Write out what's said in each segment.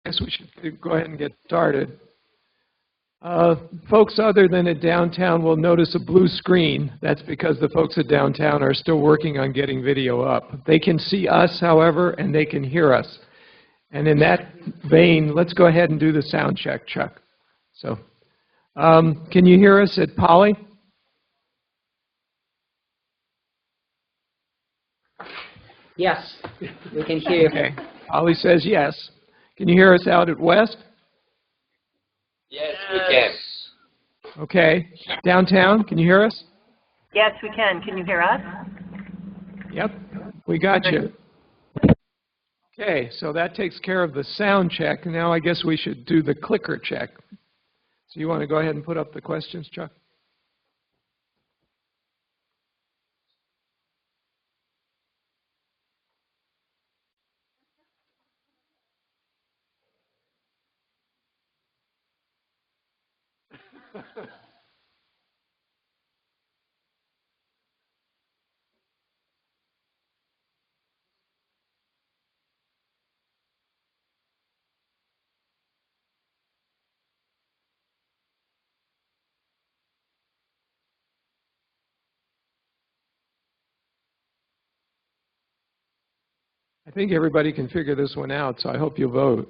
guess we should go ahead and get started. Folks other than at downtown will notice a blue screen. That's because the folks at downtown are still working on getting video up. They can see us, however, and they can hear us. And in that vein, let's go ahead and do the sound check, Chuck. So, can you hear us at Poly? Yes, we can hear you. Okay. Poly says yes. Can you hear us out at West? Yes, we can. Okay. Downtown, can you hear us? Yes, we can. Can you hear us? Yep, we got you. Okay, so that takes care of the sound check. Now I guess we should do the clicker check. So you want to go ahead and put up the questions, Chuck? I think everybody can figure this one out, so I hope you vote.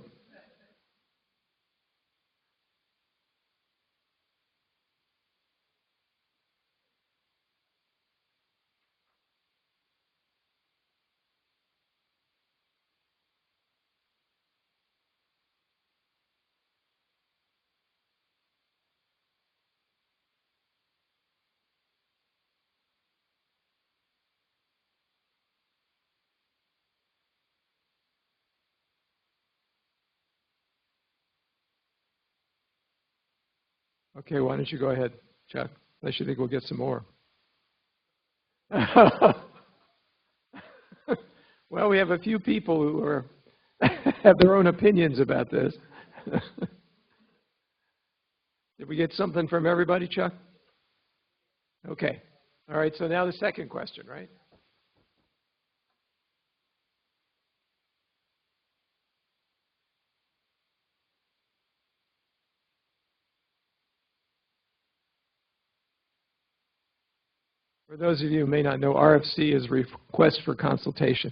Okay, why don't you go ahead, Chuck, unless you think we'll get some more. Well, we have a few people who are have their own opinions about this. Did we get something from everybody, Chuck? Okay. All right, so now the second question, right? For those of you who may not know, RFC is request for consultation.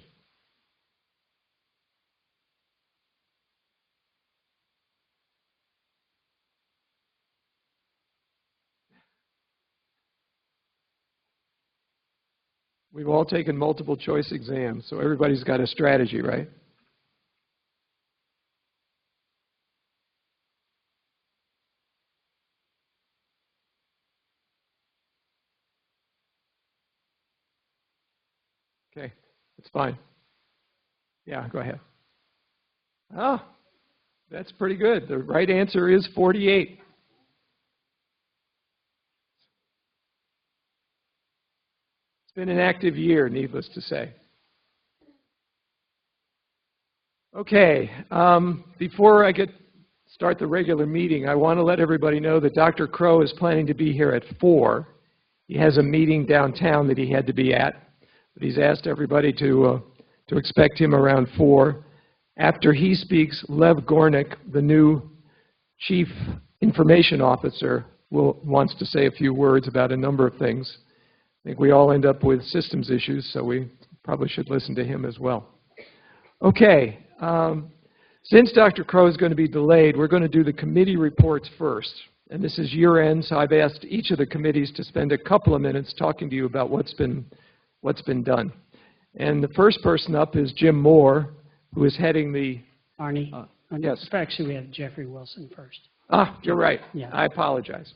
We've all taken multiple choice exams, so everybody's got a strategy, right? Okay, that's fine. Yeah, go ahead. Oh, that's pretty good. The right answer is 48. It's been an active year, needless to say. Okay, before I start the regular meeting, I want to let everybody know that Dr. Crow is planning to be here at 4. He has a meeting downtown that he had to be at, but he's asked everybody to expect him around 4. After he speaks, Lev Gornick, the new Chief Information Officer, wants to say a few words about a number of things. I think we all end up with systems issues, so we probably should listen to him as well. Okay, since Dr. Crow is going to be delayed, we're going to do the committee reports first. And this is year-end, so I've asked each of the committees to spend a couple of minutes talking to you about what's been done. And the first person up is Jim Moore, who is heading the... Arnie? Yes. Actually, we have Jeffrey Wilson first. Ah, you're right. Yeah. I apologize.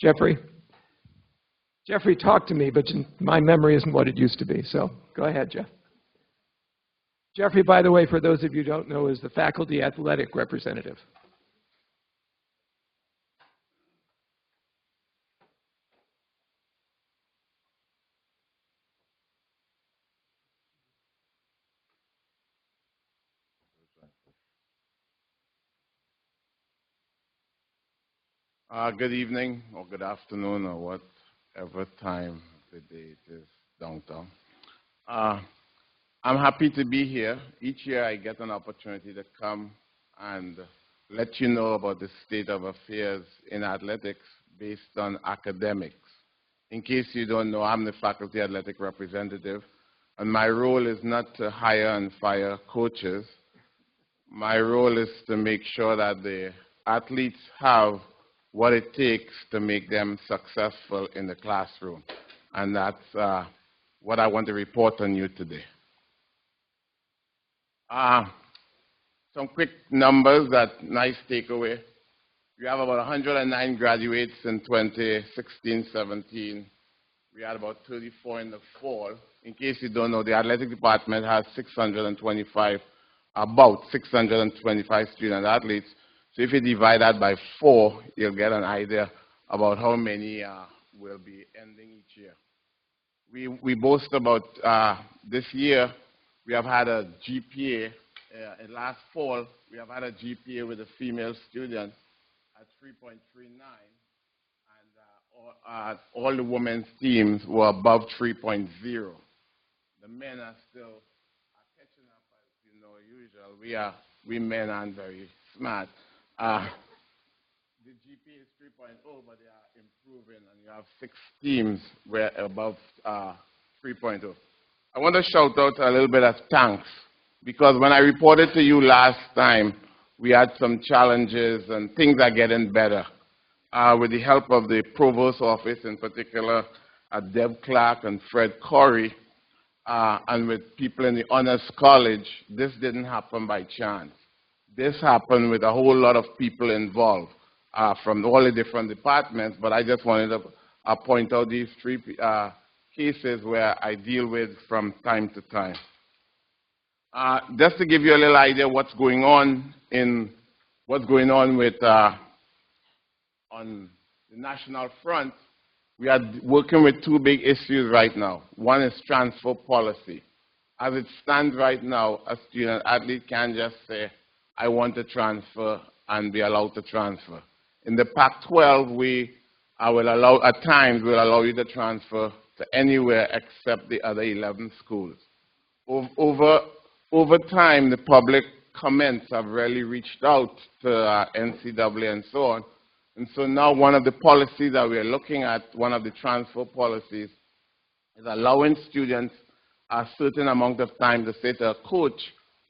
Jeffrey? Jeffrey talked to me, but my memory isn't what it used to be, so go ahead, Jeff. Jeffrey, by the way, for those of you who don't know, is the faculty athletic representative. Good evening, or good afternoon, or whatever time of the day it is downtown. I'm happy to be here. Each year I get an opportunity to come and let you know about the state of affairs in athletics based on academics. In case you don't know, I'm the faculty athletic representative, and my role is not to hire and fire coaches. My role is to make sure that the athletes have what it takes to make them successful in the classroom. And that's what I want to report on you today. Some quick numbers, that nice takeaway. We have about 109 graduates in 2016-17. We had about 34 in the fall. In case you don't know, the athletic department has about 625 student athletes. So if you divide that by 4, you'll get an idea about how many will be ending each year. We boast about this year, we have had a GPA. In last fall, we have had a GPA with a female student at 3.39, and all the women's teams were above 3.0. The men are still catching up, as you know, usual. We men aren't very smart. The GPA is 3.0, but they are improving, and you have 6 teams where above 3.0. I want to shout out a little bit of thanks, because when I reported to you last time, we had some challenges and things are getting better. With the help of the Provost's office, in particular, Deb Clark and Fred Corey, and with people in the Honors College, this didn't happen by chance. This happened with a whole lot of people involved from all the different departments, but I just wanted to point out these 3 cases where I deal with from time to time. Just to give you a little idea what's going on with on the national front, we are working with 2 big issues right now. One is transfer policy. As it stands right now, a student athlete can't just say, I want to transfer and be allowed to transfer. In the Pac-12, we will allow, at times, we'll allow you to transfer to anywhere except the other 11 schools. Over time, the public comments have really reached out to NCAA and so on. And so now one of the policies that we are looking at, one of the transfer policies, is allowing students a certain amount of time to say to a coach,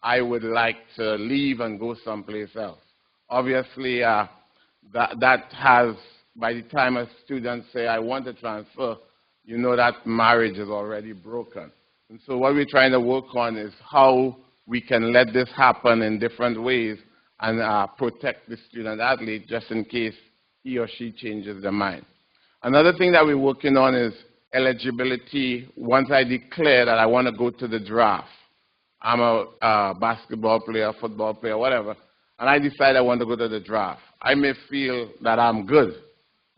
I would like to leave and go someplace else. Obviously, that has, by the time a student say, I want to transfer, you know that marriage is already broken. And so what we're trying to work on is how we can let this happen in different ways and protect the student athlete just in case he or she changes their mind. Another thing that we're working on is eligibility. Once I declare that I want to go to the draft, I'm a basketball player, football player, whatever, and I decide I want to go to the draft. I may feel that I'm good,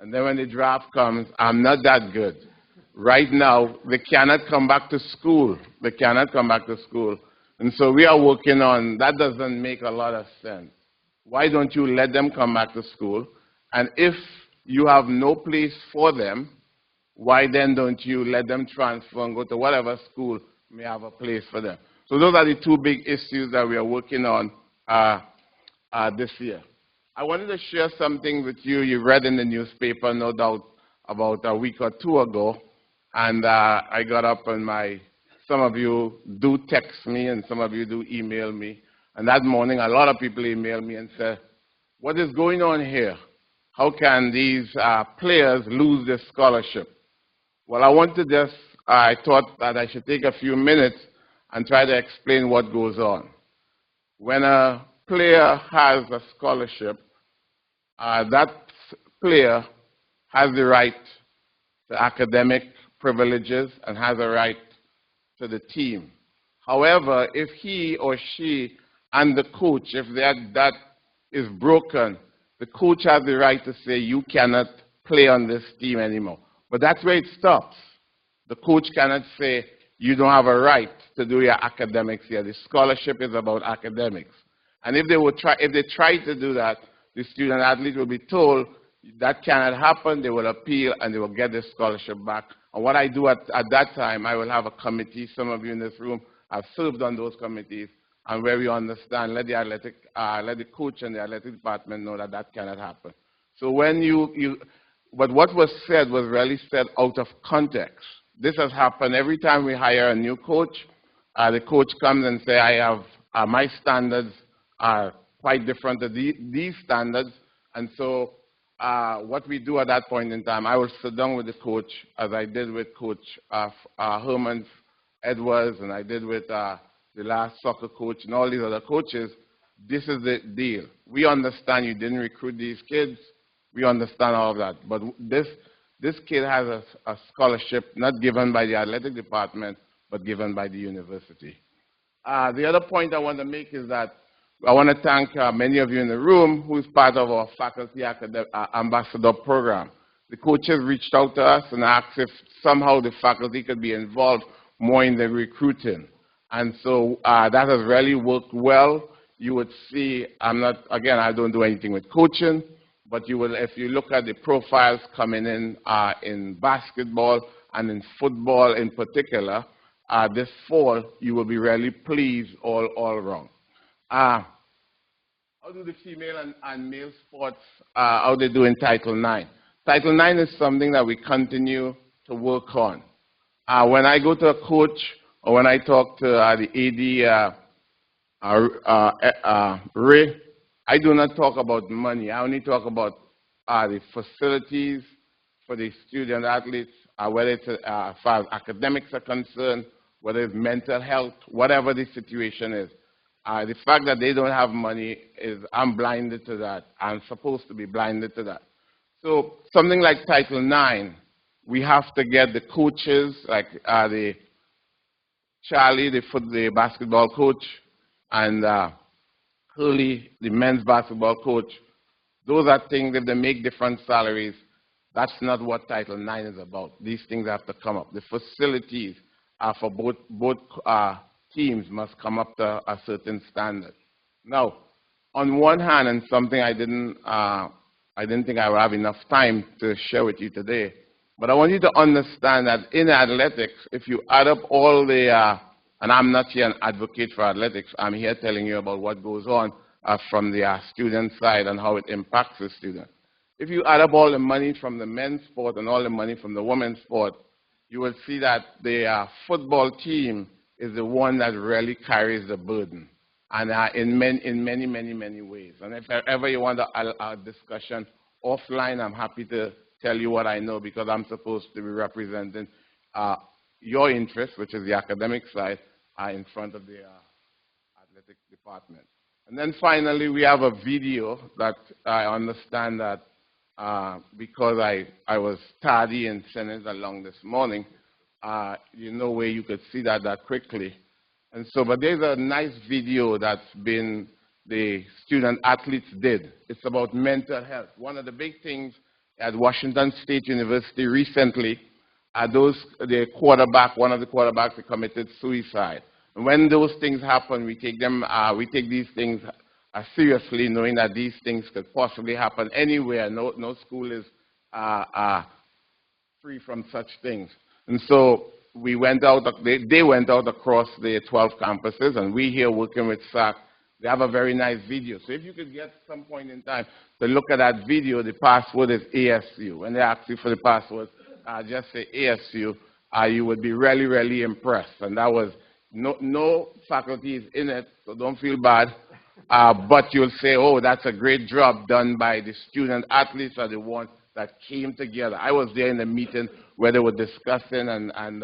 and then when the draft comes, I'm not that good. Right now, they cannot come back to school. They cannot come back to school. And so we are working on, that doesn't make a lot of sense. Why don't you let them come back to school? And if you have no place for them, why then don't you let them transfer and go to whatever school may have a place for them? So those are the 2 big issues that we are working on this year. I wanted to share something with you. You read in the newspaper, no doubt, about a week or 2 ago. And I got up and some of you do text me and some of you do email me. And that morning, a lot of people emailed me and said, what is going on here? How can these players lose their scholarship? Well, I thought that I should take a few minutes and try to explain what goes on. When a player has a scholarship, that player has the right to academic privileges and has a right to the team. However, if he or she and the coach, if that is broken, the coach has the right to say, you cannot play on this team anymore. But that's where it stops. The coach cannot say, you don't have a right to do your academics here. The scholarship is about academics. And if they try to do that, the student athlete will be told that cannot happen. They will appeal and they will get their scholarship back. And what I do at that time, I will have a committee. Some of you in this room have served on those committees. and where we understand, let the coach and the athletic department know that that cannot happen. So when but what was said was really said out of context. This has happened every time we hire a new coach. The coach comes and say, I have, my standards are quite different to these standards. And so what we do at that point in time, I will sit down with the coach, as I did with Coach Herman Edwards, and I did with the last soccer coach and all these other coaches. This is the deal. We understand you didn't recruit these kids. We understand all of that. But this kid has a scholarship not given by the athletic department, but given by the university. The other point I want to make is that I want to thank many of you in the room who is part of our faculty ambassador program. The coaches reached out to us and asked if somehow the faculty could be involved more in the recruiting. And so that has really worked well. You would see, I don't do anything with coaching, but you will, if you look at the profiles coming in basketball and in football in particular, this fall, you will be really pleased all around. How do the female and male sports, how they do in Title IX? Title IX is something that we continue to work on. When I go to a coach or when I talk to the AD, Ray, I do not talk about money. I only talk about the facilities for the student athletes, whether it's as far as academics are concerned, whether it's mental health, whatever the situation is. The fact that they don't have money is, I'm blinded to that. I'm supposed to be blinded to that. So something like Title IX, we have to get the coaches, like the Charlie, the basketball coach, and Hurley, the men's basketball coach. Those are things, if they make different salaries, that's not what Title IX is about. These things have to come up. The facilities for both teams must come up to a certain standard. Now, on one hand, and something I didn't think I would have enough time to share with you today, but I want you to understand that in athletics, if you add up all the, and I'm not here an advocate for athletics, I'm here telling you about what goes on from the student side and how it impacts the student. If you add up all the money from the men's sport and all the money from the women's sport, you will see that the football team is the one that really carries the burden, and in many ways. And if ever you want a discussion offline, I'm happy to tell you what I know, because I'm supposed to be representing your interest, which is the academic side, in front of the athletic department. And then finally, we have a video that I understand that because I was tardy in sending it along this morning, no way you could see that quickly. And so, but there's a nice video that's been the student athletes did. It's about mental health. One of the big things at Washington State University recently, one of the quarterbacks committed suicide. And when those things happen, we take these things seriously, knowing that these things could possibly happen anywhere. No school is free from such things. And so we went out, they went out across the 12 campuses, and we here working with SAC, they have a very nice video. So if you could get some point in time to look at that video, the password is ASU. When they ask you for the password, just say ASU. You would be really impressed. And that was, no faculty is in it, so don't feel bad. But you'll say, oh, that's a great job done by the student athletes are the ones that came together. I was there in the meeting where they were discussing, and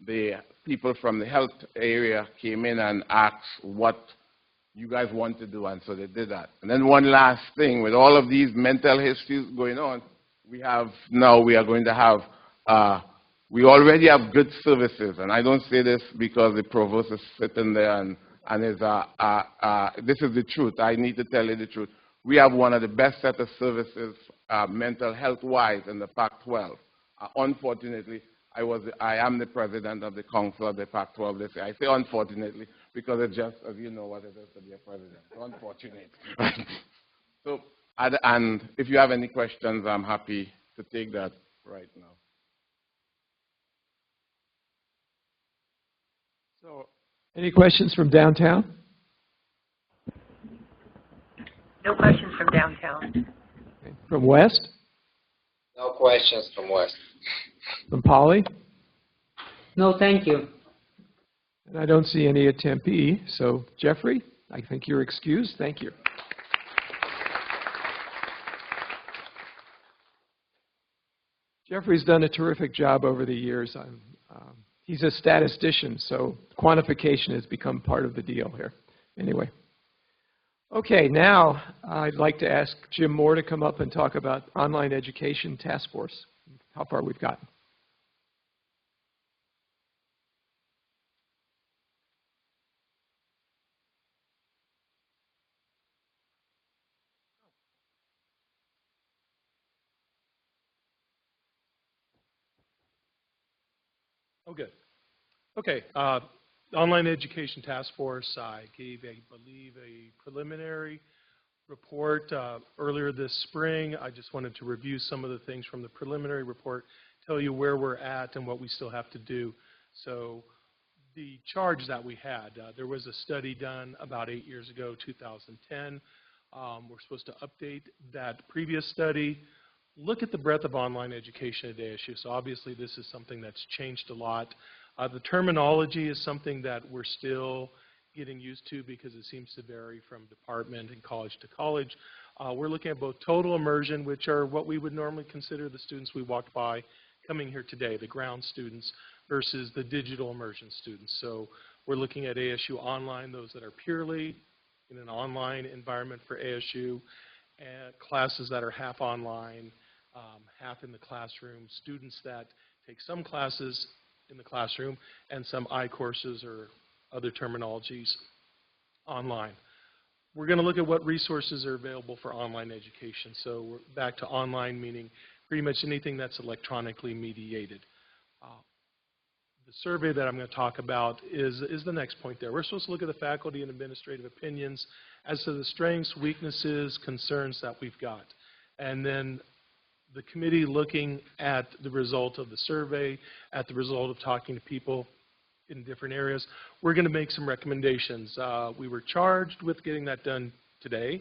the people from the health area came in and asked what you guys want to do, and so they did that. And then one last thing, with all of these mental issues going on, we are going to have, we already have good services, and I don't say this because the provost is sitting there and is, this is the truth. I need to tell you the truth. We have one of the best set of services mental health-wise in the Pac-12. Unfortunately, I am the president of the council of the Pac-12 this year. I say unfortunately because it's just, as you know, what it is to be a president. Unfortunate. So, and if you have any questions, I'm happy to take that right now. So, any questions from downtown? No questions from downtown. Okay. From West? No questions from West. From Poly? No, thank you. And I don't see any at Tempe. So, Jeffrey, I think you're excused. Thank you. Jeffrey's done a terrific job over the years. He's a statistician, so quantification has become part of the deal here. Anyway. Okay, now I'd like to ask Jim Moore to come up and talk about Online Education Task Force, how far we've gotten. Oh, good. Okay. Online Education Task Force, I gave, I believe, a preliminary report earlier this spring. I just wanted to review some of the things from the preliminary report, tell you where we're at and what we still have to do. So the charge that we had, there was a study done about 8 years ago, 2010. We're supposed to update that previous study, look at the breadth of online education at ASU. So obviously this is something that's changed a lot. The terminology is something that we're still getting used to because it seems to vary from department and college to college. We're looking at both total immersion, which are what we would normally consider the students we walked by coming here today, the ground students, versus the digital immersion students. So we're looking at ASU Online, those that are purely in an online environment for ASU, and classes that are half online, half in the classroom, students that take some classes in the classroom and some I-courses or other terminologies online. We're going to look at what resources are available for online education. So we're back to online, meaning pretty much anything that's electronically mediated. The survey that I'm going to talk about is the next point there. We're supposed to look at the faculty and administrative opinions as to the strengths, weaknesses, concerns that we've got. And then the committee looking at the result of the survey, at the result of talking to people in different areas, we're going to make some recommendations. We were charged with getting that done today.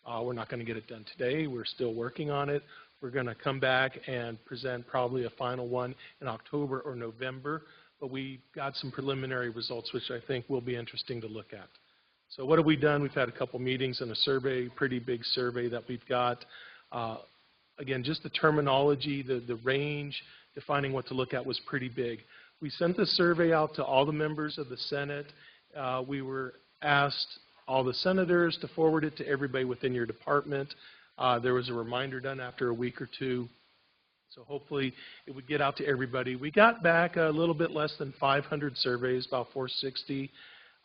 We're not going to get it done today. We're still working on it. We're going to come back and present probably a final one in October or November, but we got some preliminary results which I think will be interesting to look at. So what have we done? We've had a couple meetings and a survey, pretty big survey that we've got. Again, just the terminology, the range, defining what to look at was pretty big. We sent the survey out to all the members of the Senate. We were asked, all the senators, to forward it to everybody within your department. There was a reminder done after a week or two. So hopefully it would get out to everybody. We got back a little bit less than 500 surveys, about 460.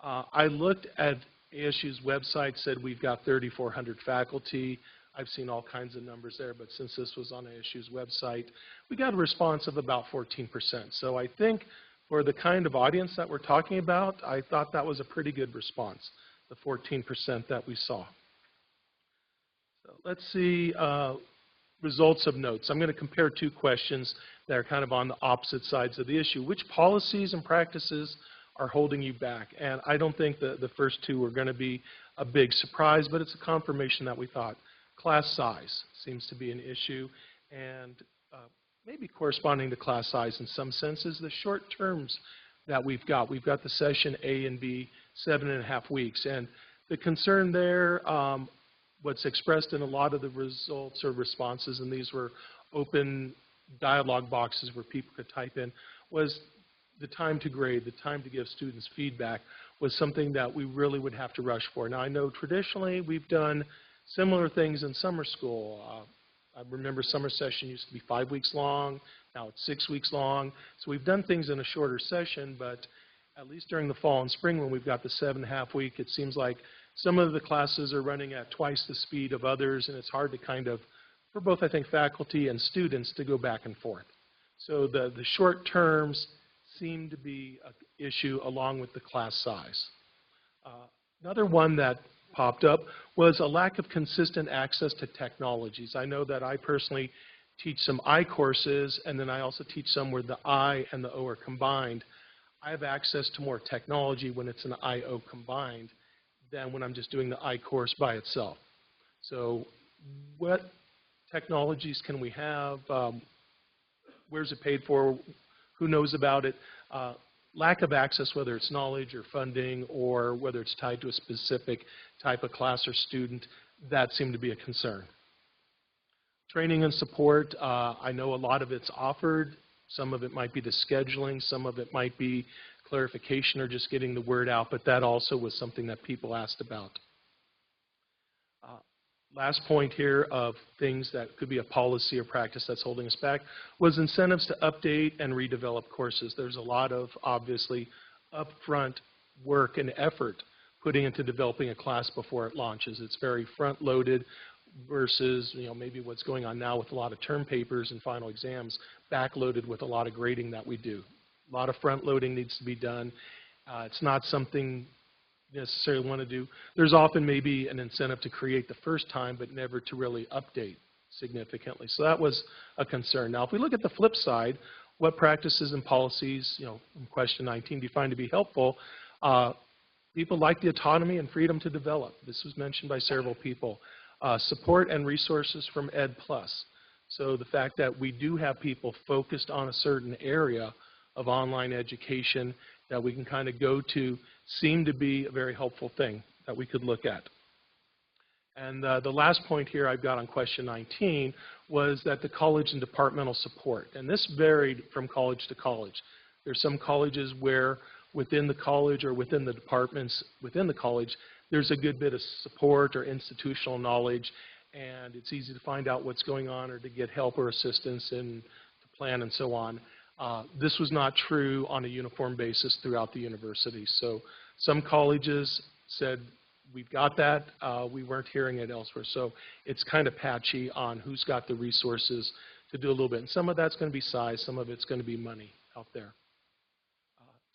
I looked at ASU's website, said we've got 3,400 faculty. I've seen all kinds of numbers there, but since this was on ASU's website, we got a response of about 14%. So I think for the kind of audience that we're talking about, I thought that was a pretty good response, the 14% that we saw. So let's see results of notes. I'm going to compare two questions that are kind of on the opposite sides of the issue. Which policies and practices are holding you back? And I don't think the first two are going to be a big surprise, but it's a confirmation that we thought. Class size seems to be an issue, and maybe corresponding to class size in some senses, the short terms that we've got. We've got the session A and B, 7.5 weeks, and the concern there, what's expressed in a lot of the results or responses, and these were open dialogue boxes where people could type in, was the time to grade, the time to give students feedback was something that we really would have to rush for. Now, I know traditionally we've done similar things in summer school. I remember summer session used to be 5 weeks long. Now it's 6 weeks long. So we've done things in a shorter session, but at least during the fall and spring when we've got the 7.5 week, it seems like some of the classes are running at twice the speed of others, and it's hard to kind of, for both I think faculty and students, to go back and forth. So the short terms seem to be an issue along with the class size. Another one that popped up was a lack of consistent access to technologies. I know that I personally teach some I courses, and then I also teach some where the I and the O are combined. I have access to more technology when it's an I-O combined than when I'm just doing the I course by itself. So what technologies can we have? Where's it paid for? Who knows about it? Lack of access, whether it's knowledge or funding or whether it's tied to a specific type of class or student, that seemed to be a concern. Training and support, I know a lot of it's offered. Some of it might be the scheduling, some of it might be clarification or just getting the word out, but that also was something that people asked about. Last point here of things that could be a policy or practice that's holding us back was incentives to update and redevelop courses. There's a lot of, obviously, upfront work and effort putting into developing a class before it launches. It's very front-loaded versus, maybe what's going on now with a lot of term papers and final exams, back-loaded with a lot of grading that we do. A lot of front-loading needs to be done. It's not something necessarily want to do. There's often maybe an incentive to create the first time, but never to really update significantly. So that was a concern. Now, if we look at the flip side, what practices and policies, in question 19, do you find to be helpful? People like the autonomy and freedom to develop. This was mentioned by several people. Support and resources from Ed+. So the fact that we do have people focused on a certain area of online education that we can kind of go to seemed to be a very helpful thing that we could look at. And the last point here I've got on question 19 was that the college and departmental support. And this varied from college to college. There's some colleges where within the college or within the departments within the college, there's a good bit of support or institutional knowledge, and it's easy to find out what's going on or to get help or assistance and to plan and so on. This was not true on a uniform basis throughout the university. So some colleges said, we've got that. We weren't hearing it elsewhere. So it's kind of patchy on who's got the resources to do a little bit. And some of that's going to be size. Some of it's going to be money out there.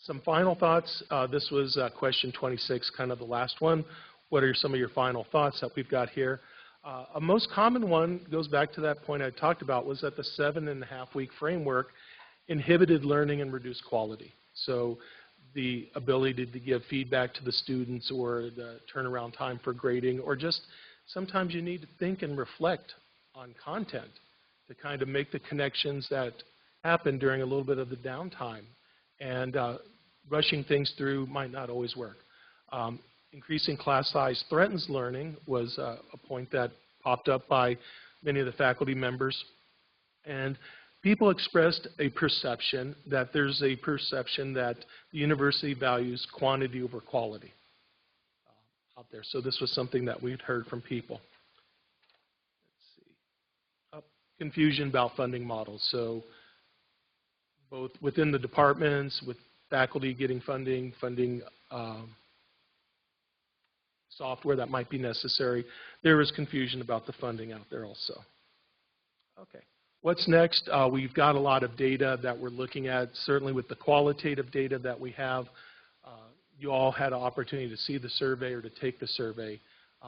Some final thoughts. This was question 26, kind of the last one. What are some of your final thoughts that we've got here? A most common one goes back to that point I talked about, was that the 7.5-week framework inhibited learning and reduced quality. So the ability to give feedback to the students or the turnaround time for grading, or just sometimes you need to think and reflect on content to kind of make the connections that happen during a little bit of the downtime. And rushing things through might not always work. Increasing class size threatens learning was a point that popped up by many of the faculty members. And people expressed a perception that there's a perception that the university values quantity over quality out there. So this was something that we'd heard from people. Let's see. Confusion about funding models. So both within the departments, with faculty getting funding software that might be necessary, there was confusion about the funding out there also. Okay. What's next? We've got a lot of data that we're looking at, certainly with the qualitative data that we have. You all had an opportunity to see the survey or to take the survey.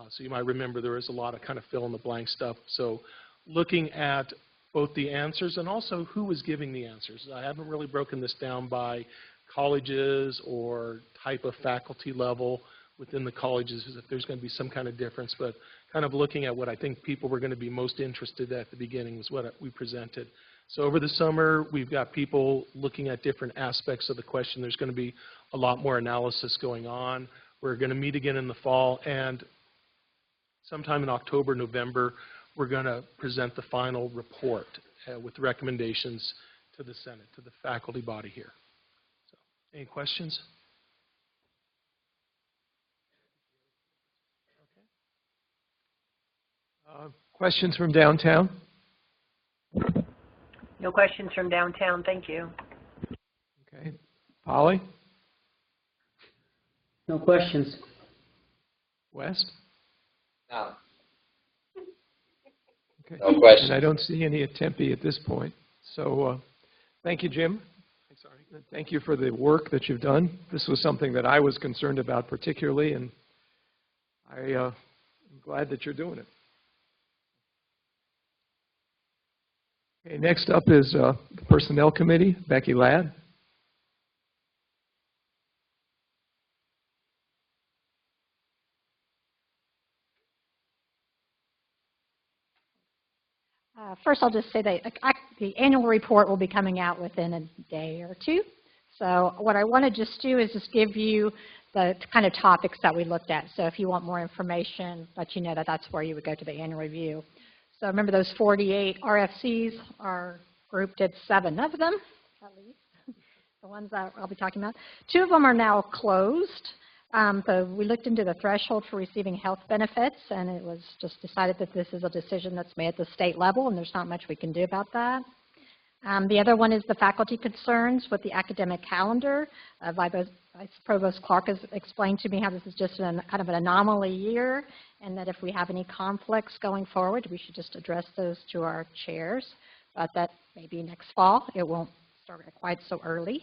So you might remember there was a lot of kind of fill-in-the-blank stuff. So looking at both the answers and also who was giving the answers. I haven't really broken this down by colleges or type of faculty level within the colleges, if there's going to be some kind of difference, but kind of looking at what I think people were going to be most interested at the beginning was what we presented. So over the summer, we've got people looking at different aspects of the question. There's going to be a lot more analysis going on. We're going to meet again in the fall, and sometime in October, November, we're going to present the final report with recommendations to the Senate, to the faculty body here. So, any questions? Questions from downtown? No questions from downtown, thank you. Okay. Polly? No questions. West? No. Okay. No questions. And I don't see any at Tempe at this point. So thank you, Jim. Thank you for the work that you've done. This was something that I was concerned about particularly, and I'm glad that you're doing it. Okay, next up is the Personnel Committee, Becky Ladd. First, I'll just say that the annual report will be coming out within a day or two. So what I want to just do is just give you the kind of topics that we looked at. So if you want more information, let you know that that's where you would go to the annual review. So remember those 48 RFCs, our group did 7 of them, at least, the ones that I'll be talking about. 2 of them are now closed. So we looked into the threshold for receiving health benefits, and it was just decided that this is a decision that's made at the state level, and there's not much we can do about that. The other one is the faculty concerns with the academic calendar. Vice Provost Clark has explained to me how this is just kind of an anomaly year, and that if we have any conflicts going forward, we should just address those to our chairs, but that maybe next fall it won't start quite so early.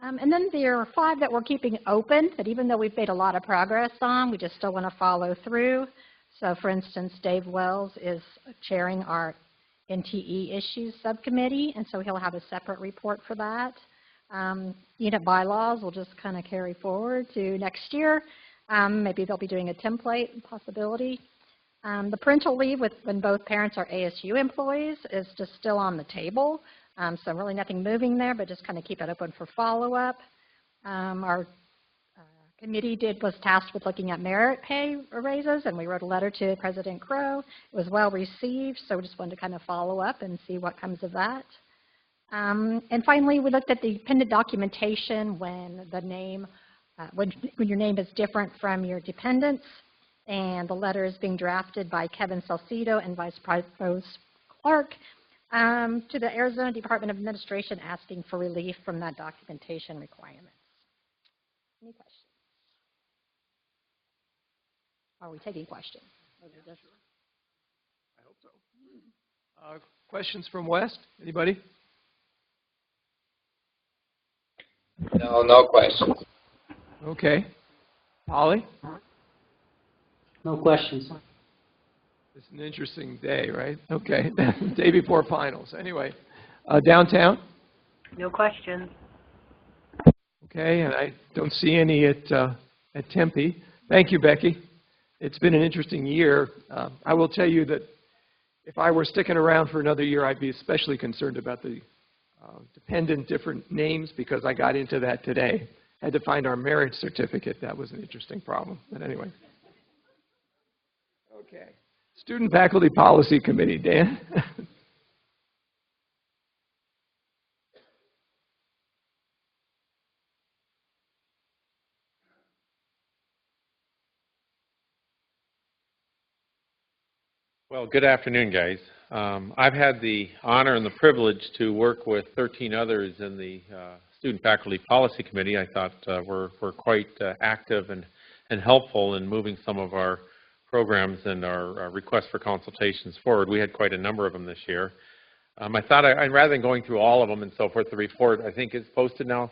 And then there are 5 that we're keeping open, that even though we've made a lot of progress on, we just still want to follow through. So for instance, Dave Wells is chairing our NTE issues subcommittee, and so he'll have a separate report for that. Unit bylaws will just kind of carry forward to next year. Maybe they'll be doing a template possibility. The parental leave when both parents are ASU employees is just still on the table. So really nothing moving there, but just kind of keep it open for follow-up. Our committee was tasked with looking at merit pay raises, and we wrote a letter to President Crow. It was well received, so we just wanted to kind of follow up and see what comes of that. And finally, we looked at the dependent documentation when the name, when your name is different from your dependents, and the letter is being drafted by Kevin Salcido and Vice Provost Clark to the Arizona Department of Administration asking for relief from that documentation requirement. Any questions? Are we taking questions? I hope so. Questions from West? Anybody? No, no questions. Okay. Holly? No questions. It's an interesting day, right? Okay. Day before finals. Anyway, downtown? No questions. Okay, and I don't see any at Tempe. Thank you, Becky. It's been an interesting year. I will tell you that if I were sticking around for another year, I'd be especially concerned about the dependent different names, because I got into that today. Had to find our marriage certificate. That was an interesting problem. But anyway. Okay. Student Faculty Policy Committee, Dan? Well, good afternoon, guys. I've had the honor and the privilege to work with 13 others in the Student Faculty Policy Committee. I thought we're quite active and helpful in moving some of our programs and our requests for consultations forward. We had quite a number of them this year. I thought rather than going through all of them and so forth, the report I think is posted now.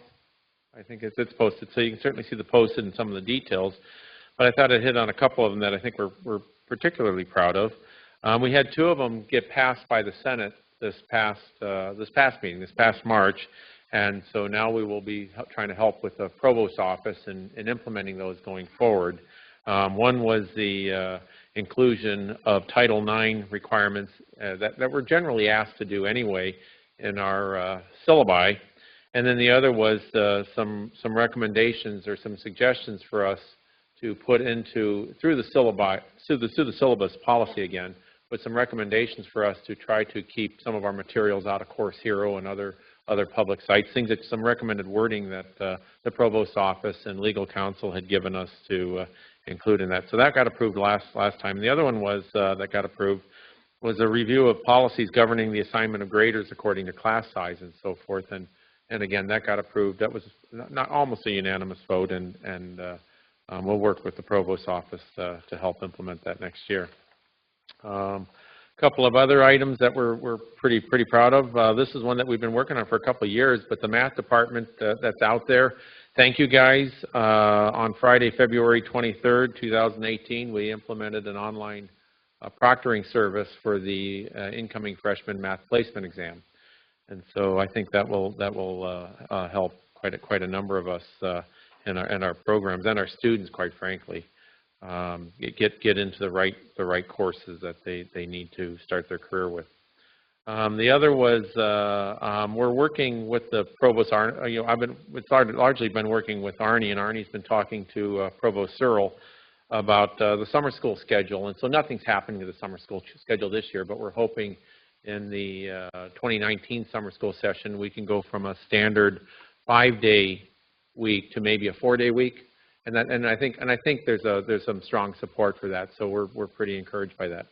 I think it's posted, so you can certainly see the posted and some of the details. But I thought I'd hit on a couple of them that I think we're particularly proud of. We had 2 of them get passed by the Senate this past March, and so now we will be trying to help with the Provost's office in implementing those going forward. One was the inclusion of Title IX requirements that we're generally asked to do anyway in our syllabi, and then the other was some recommendations or some suggestions for us to put into through the syllabus policy again, with some recommendations for us to try to keep some of our materials out of Course Hero and other public sites, some recommended wording that the Provost's office and legal counsel had given us to include in that. So that got approved last time. And the other one was that got approved was a review of policies governing the assignment of graders according to class size and so forth. And again, that got approved. That was not almost a unanimous vote, and we'll work with the Provost's office to help implement that next year. A couple of other items that we're pretty proud of. This is one that we've been working on for a couple of years, but the math department that's out there, thank you guys. On Friday, February 23rd, 2018, we implemented an online proctoring service for the incoming freshman math placement exam. And so I think that will help quite a number of us in our programs and our students, quite frankly. Get into the right courses that they need to start their career with. The other was we're working with the Provost Arnie. It's largely been working with Arnie, and Arnie's been talking to Provost Searle about the summer school schedule. And so nothing's happening to the summer school schedule this year, but we're hoping in the 2019 summer school session we can go from a standard 5-day week to maybe a 4-day week. And I think there's some strong support for that. So we're pretty encouraged by that.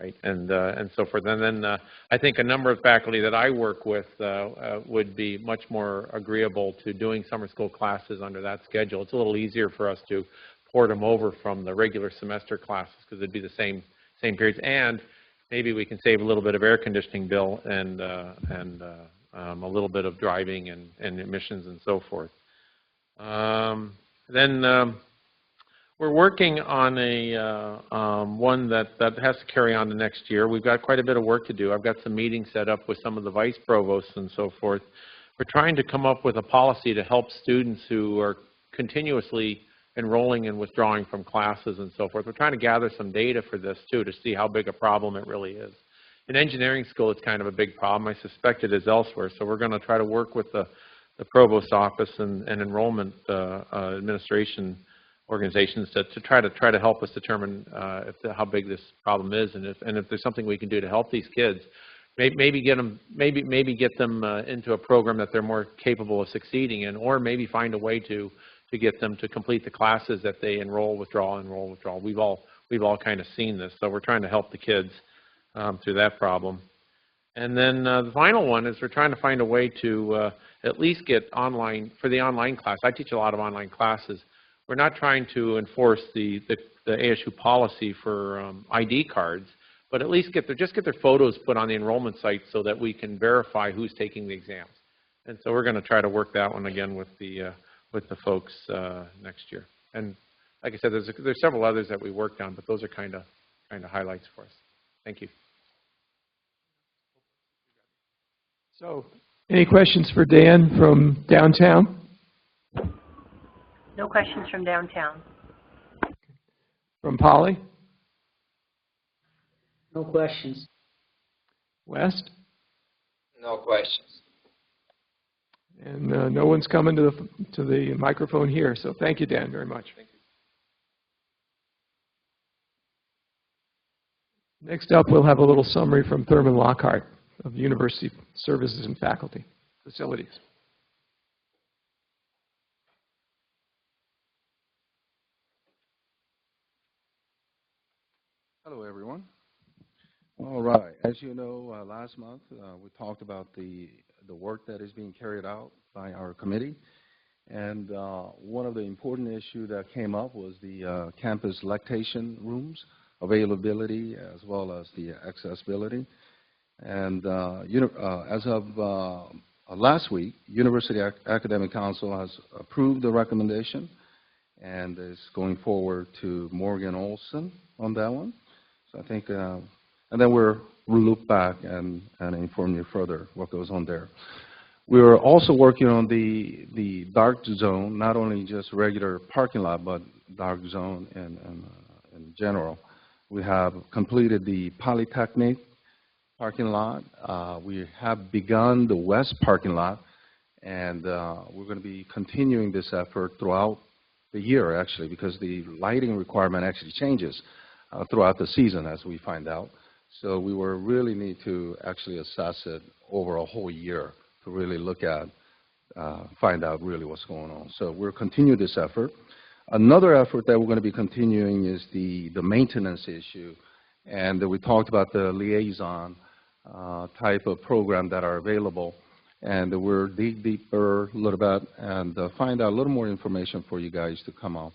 Right, and so forth. And then I think a number of faculty that I work with would be much more agreeable to doing summer school classes under that schedule. It's a little easier for us to port them over from the regular semester classes because it'd be the same periods, and maybe we can save a little bit of air conditioning bill and a little bit of driving and emissions and so forth. We're working on a one that has to carry on the next year. We've got quite a bit of work to do. I've got some meetings set up with some of the vice provosts and so forth. We're trying to come up with a policy to help students who are continuously enrolling and withdrawing from classes and so forth. We're trying to gather some data for this too to see how big a problem it really is. In engineering school, it's kind of a big problem. I suspect it is elsewhere. So we're going to try to work with the provost office and enrollment administration organizations to try to help us determine how big this problem is, and if there's something we can do to help these kids, maybe get them into a program that they're more capable of succeeding in, or maybe find a way to get them to complete the classes that they enroll, withdraw. We've all kind of seen this, so we're trying to help the kids through that problem. And then the final one is we're trying to find a way to at least get online for the online class. I teach a lot of online classes. We're not trying to enforce the ASU policy for ID cards, but at least get their photos put on the enrollment site so that we can verify who's taking the exams. And so we're going to try to work that one again with the folks next year. And like I said, there's several others that we worked on, but those are kind of highlights for us. Thank you. So, any questions for Dan from downtown? No questions from downtown. From Polly? No questions. West? No questions. And no one's coming to the microphone here, so thank you, Dan, very much. Thank you. Next up, we'll have a little summary from Thurman Lockhart of University Services and Faculty Facilities. Hello, everyone. All right. As you know, last month we talked about the work that is being carried out by our committee, and one of the important issues that came up was the campus lactation rooms availability as well as the accessibility. And as of last week, University Academic Council has approved the recommendation and is going forward to Morgan Olson on that one. So I think, and then we'll loop back and inform you further what goes on there. We're also working on the dark zone, not only just regular parking lot, but dark zone in general. We have completed the Polytechnic parking lot. We have begun the west parking lot, and we're going to be continuing this effort throughout the year, actually, because the lighting requirement actually changes throughout the season, as we find out. So we will really need to actually assess it over a whole year to really look at, find out really what's going on. So we'll continue this effort. Another effort that we're going to be continuing is the maintenance issue. And we talked about the liaison type of program that are available. And we'll dig deeper a little bit and find out a little more information for you guys to come out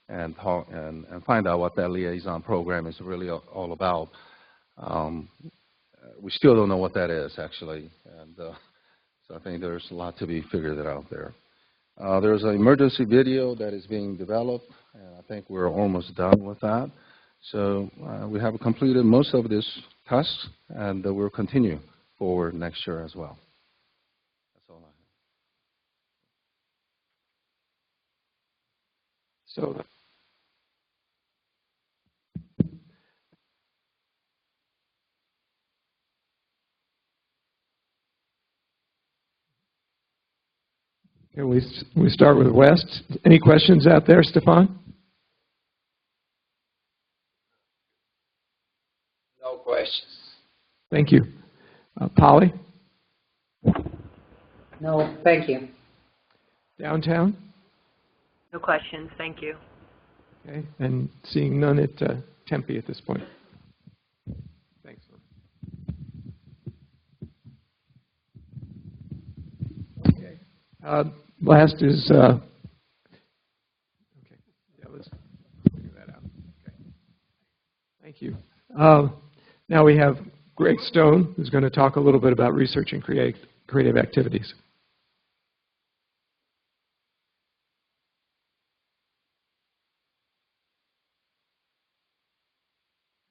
and talk and find out what that liaison program is really all about. We still don't know what that is, actually. And so I think there's a lot to be figured out there. There's an emergency video that is being developed, and I think we're almost done with that. So we have completed most of this task, and we'll continue forward next year as well. That's all I have. So Can we start with West? Any questions out there, Stefan? No questions. Thank you. Polly? No, thank you. Downtown? No questions, thank you. Okay, and seeing none at Tempe at this point. Thanks. Okay. Last is, okay, yeah, let's figure that out. Okay. Thank you. Now we have Greg Stone, who's going to talk a little bit about research and creative activities.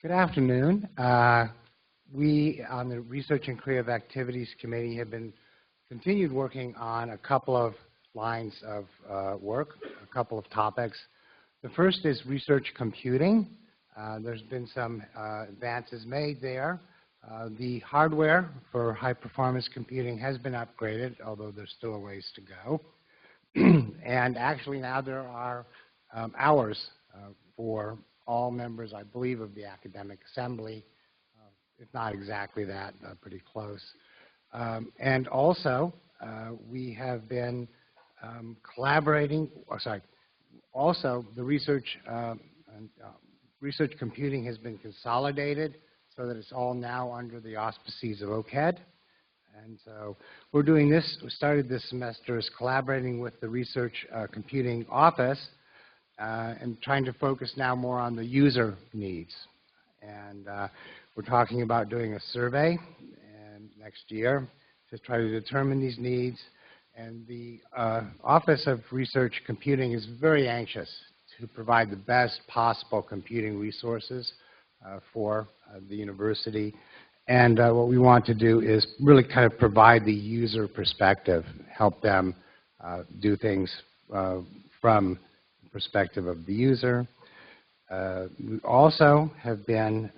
Good afternoon. We on the Research and Creative Activities Committee have been continued working on a couple of lines of work, a couple of topics. The first is research computing. There's been some advances made there. The hardware for high-performance computing has been upgraded, although there's still a ways to go. And actually now there are hours for all members, I believe, of the Academic Assembly, if not exactly that, pretty close. And also, we have been collaborating, also the research computing has been consolidated so that it's all now under the auspices of OCAD. And so we're doing this, we started this semester is collaborating with the Research Computing Office and trying to focus now more on the user needs. And we're talking about doing a survey next year to try to determine these needs. And the Office of Research Computing is very anxious to provide the best possible computing resources for the university. And what we want to do is really kind of provide the user perspective, help them do things from the perspective of the user. We also have been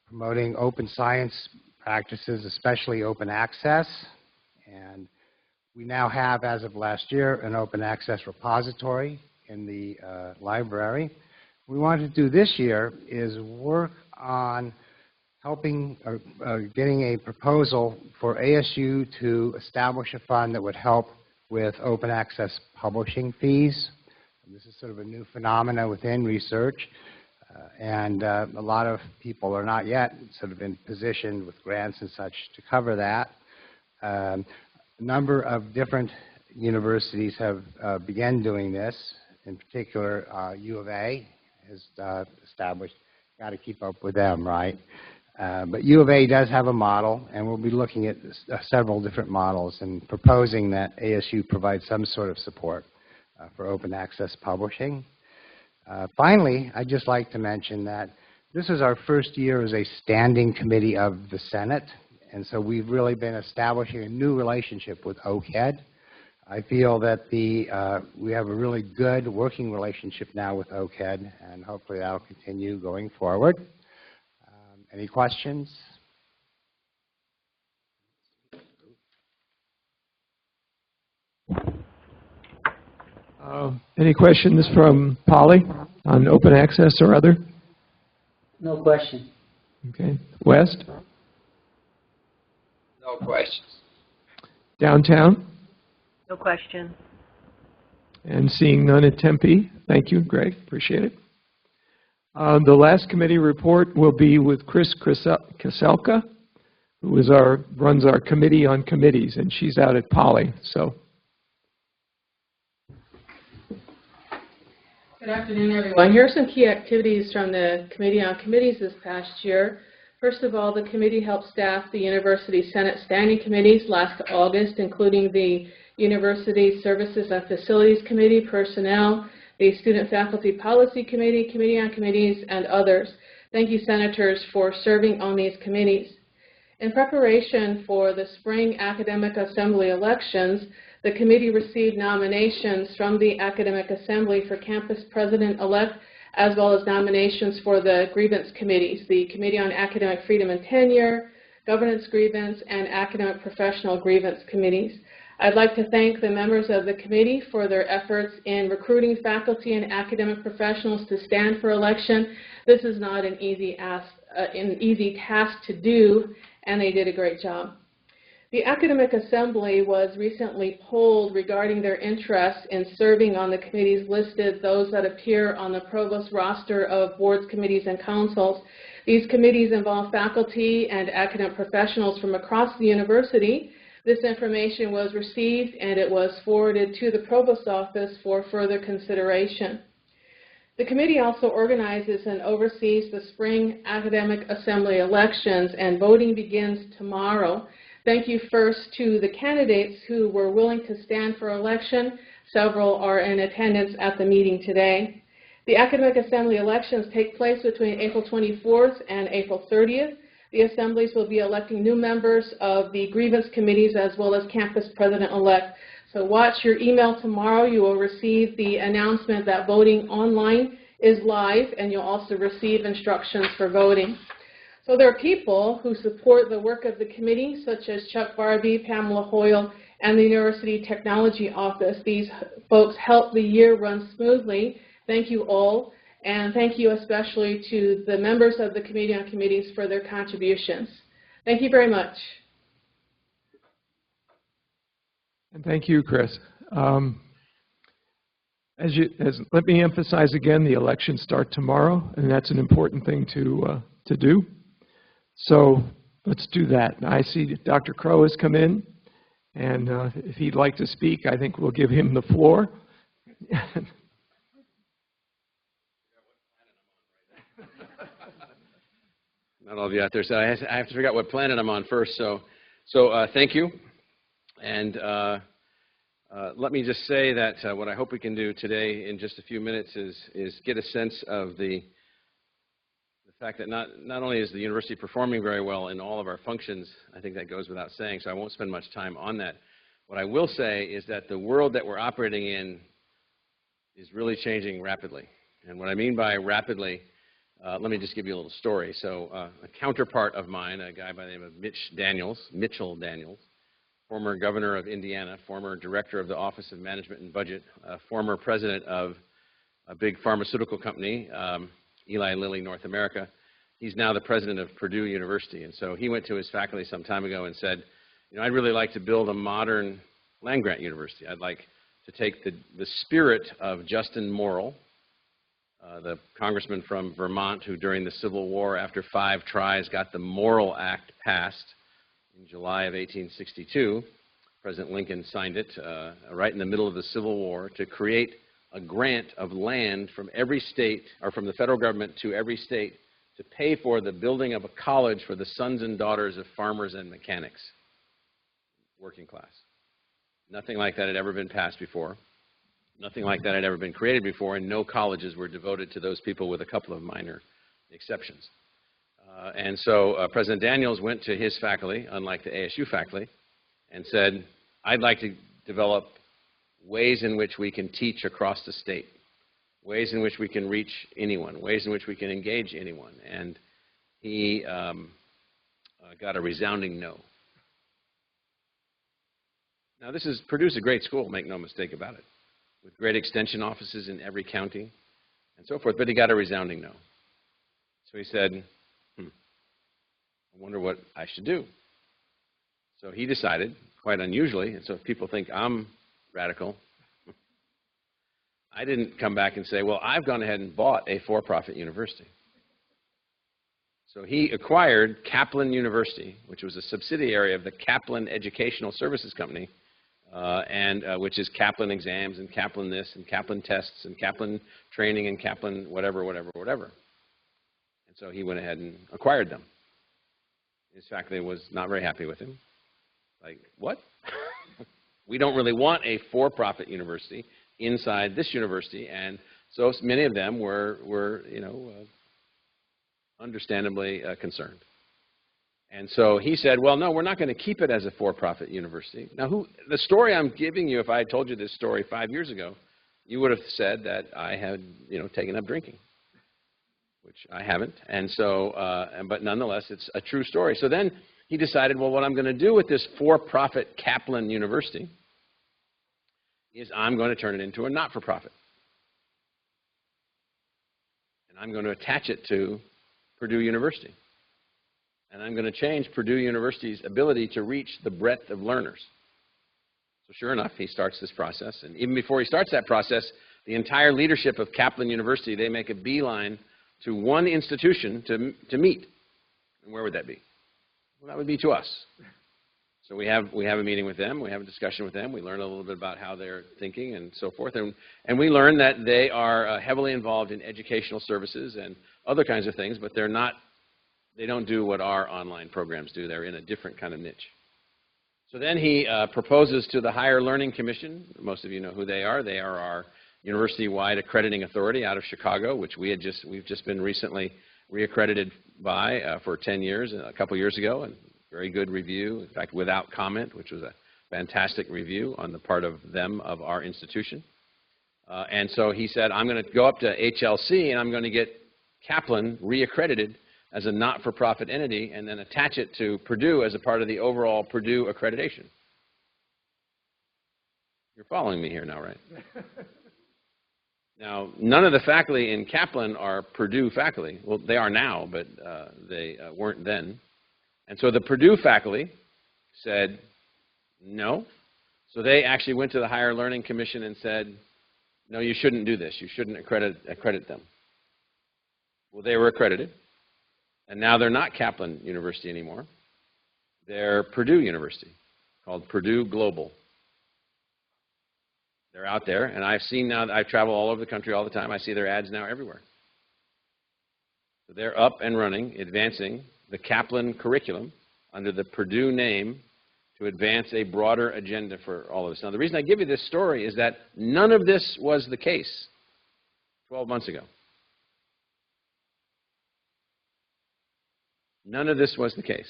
promoting open science practices, especially open access. And we now have, as of last year, an open access repository in the library. What we want to do this year is work on helping getting a proposal for ASU to establish a fund that would help with open access publishing fees. And this is sort of a new phenomena within research, and a lot of people are not yet sort of in position with grants and such to cover that. A number of different universities have begun doing this. In particular, U of A has established, got to keep up with them, right? But U of A does have a model, and we'll be looking at several different models and proposing that ASU provide some sort of support for open access publishing. Finally, I'd just like to mention that this is our first year as a standing committee of the Senate, and so we've really been establishing a new relationship with OCAD. I feel that we have a really good working relationship now with OCAD, and hopefully that will continue going forward. Any questions? Any questions from Polly on open access or other? No question. Okay. West? No questions. Downtown? No questions. And seeing none at Tempe. Thank you, Greg. Appreciate it. The last committee report will be with Chris Kaselka, who is runs our committee on committees, and she's out at Poly. So. Good afternoon, everyone. Here are some key activities from the Committee on Committees this past year. First of all, the committee helped staff the University Senate Standing Committees last August, including the University Services and Facilities Committee, Personnel, the Student Faculty Policy Committee, Committee on Committees, and others. Thank you, Senators, for serving on these committees. In preparation for the spring Academic Assembly elections, the committee received nominations from the Academic Assembly for Campus President-elect, as well as nominations for the grievance committees, the Committee on Academic Freedom and Tenure, Governance Grievance, and Academic Professional Grievance Committees. I'd like to thank the members of the committee for their efforts in recruiting faculty and academic professionals to stand for election. This is not an easy task to do, and they did a great job. The Academic Assembly was recently polled regarding their interest in serving on the committees listed, those that appear on the provost roster of boards, committees, and councils. These committees involve faculty and academic professionals from across the university. This information was received and it was forwarded to the provost's office for further consideration. The committee also organizes and oversees the spring Academic Assembly elections, and voting begins tomorrow. Thank you first to the candidates who were willing to stand for election. Several are in attendance at the meeting today. The Academic Assembly elections take place between April 24th and April 30th. The assemblies will be electing new members of the grievance committees as well as campus president-elect. So watch your email tomorrow. You will receive the announcement that voting online is live, and you'll also receive instructions for voting. So there are people who support the work of the committee, such as Chuck Barbie, Pamela Hoyle, and the University Technology Office. These folks help the year run smoothly. Thank you all, and thank you especially to the members of the Committee on Committees for their contributions. Thank you very much. And thank you, Chris. Let me emphasize again, the elections start tomorrow, and that's an important thing to do. So let's do that. I see Dr. Crow has come in, and if he'd like to speak, I think we'll give him the floor. Not all of you out there, so I have to figure out what planet I'm on first. So thank you. And let me just say that what I hope we can do today in just a few minutes is get a sense of the fact that not only is the university performing very well in all of our functions, I think that goes without saying, so I won't spend much time on that. What I will say is that the world that we're operating in is really changing rapidly. And what I mean by rapidly, let me just give you a little story. So a counterpart of mine, a guy by the name of Mitchell Daniels, former governor of Indiana, former director of the Office of Management and Budget, former president of a big pharmaceutical company, Eli Lilly North America. He's now the president of Purdue University. And so he went to his faculty some time ago and said, you know, I'd really like to build a modern land-grant university. I'd like to take the spirit of Justin Morrill, the congressman from Vermont who during the Civil War, after 5 tries, got the Morrill Act passed in July of 1862. President Lincoln signed it right in the middle of the Civil War to create a grant of land from every state, or from the federal government to every state, to pay for the building of a college for the sons and daughters of farmers and mechanics, working class. Nothing like that had ever been passed before. Nothing like that had ever been created before, and no colleges were devoted to those people with a couple of minor exceptions. And so President Daniels went to his faculty, unlike the ASU faculty, and said, I'd like to develop ways in which we can teach across the state, ways in which we can reach anyone, ways in which we can engage anyone. And he got a resounding no. Now, Purdue's a great school, make no mistake about it, with great extension offices in every county and so forth, but he got a resounding no. So he said, I wonder what I should do. So he decided, quite unusually, and so if people think I'm radical, I didn't come back and say, well, I've gone ahead and bought a for-profit university. So he acquired Kaplan University, which was a subsidiary of the Kaplan Educational Services Company, which is Kaplan exams and Kaplan this and Kaplan tests and Kaplan training and Kaplan whatever. And so he went ahead and acquired them. His faculty was not very happy with him. Like, what? We don't really want a for-profit university inside this university. And so many of them were understandably concerned. And so he said, well, no, we're not going to keep it as a for-profit university. Now, the story I'm giving you, if I had told you this story 5 years ago, you would have said that I had, taken up drinking, which I haven't. And so, but nonetheless, it's a true story. So then he decided, well, what I'm going to do with this for-profit Kaplan University is I'm going to turn it into a not-for-profit. And I'm going to attach it to Purdue University. And I'm going to change Purdue University's ability to reach the breadth of learners. So sure enough, he starts this process. And even before he starts that process, the entire leadership of Kaplan University, they make a beeline to one institution to meet. And where would that be? Well, that would be to us. So we have a meeting with them. We have a discussion with them. We learn a little bit about how they're thinking and so forth. And we learn that they are heavily involved in educational services and other kinds of things, but they don't do what our online programs do. They're in a different kind of niche. So then he proposes to the Higher Learning Commission. Most of you know who they are. They are our university-wide accrediting authority out of Chicago, which we've just been recently reaccredited by for 10 years, a couple years ago, and very good review, in fact, without comment, which was a fantastic review on the part of them, of our institution. And so he said, I'm going to go up to HLC and I'm going to get Kaplan reaccredited as a not-for-profit entity and then attach it to Purdue as a part of the overall Purdue accreditation. You're following me here now, right? Now, none of the faculty in Kaplan are Purdue faculty. Well, they are now, but they weren't then. And so the Purdue faculty said no. So they actually went to the Higher Learning Commission and said, no, you shouldn't do this. You shouldn't accredit them. Well, they were accredited. And now they're not Kaplan University anymore. They're Purdue University, called Purdue Global. They're out there, and I've seen now, I travel all over the country all the time. I see their ads now everywhere. So they're up and running, advancing the Kaplan curriculum under the Purdue name to advance a broader agenda for all of us. Now, the reason I give you this story is that none of this was the case 12 months ago. None of this was the case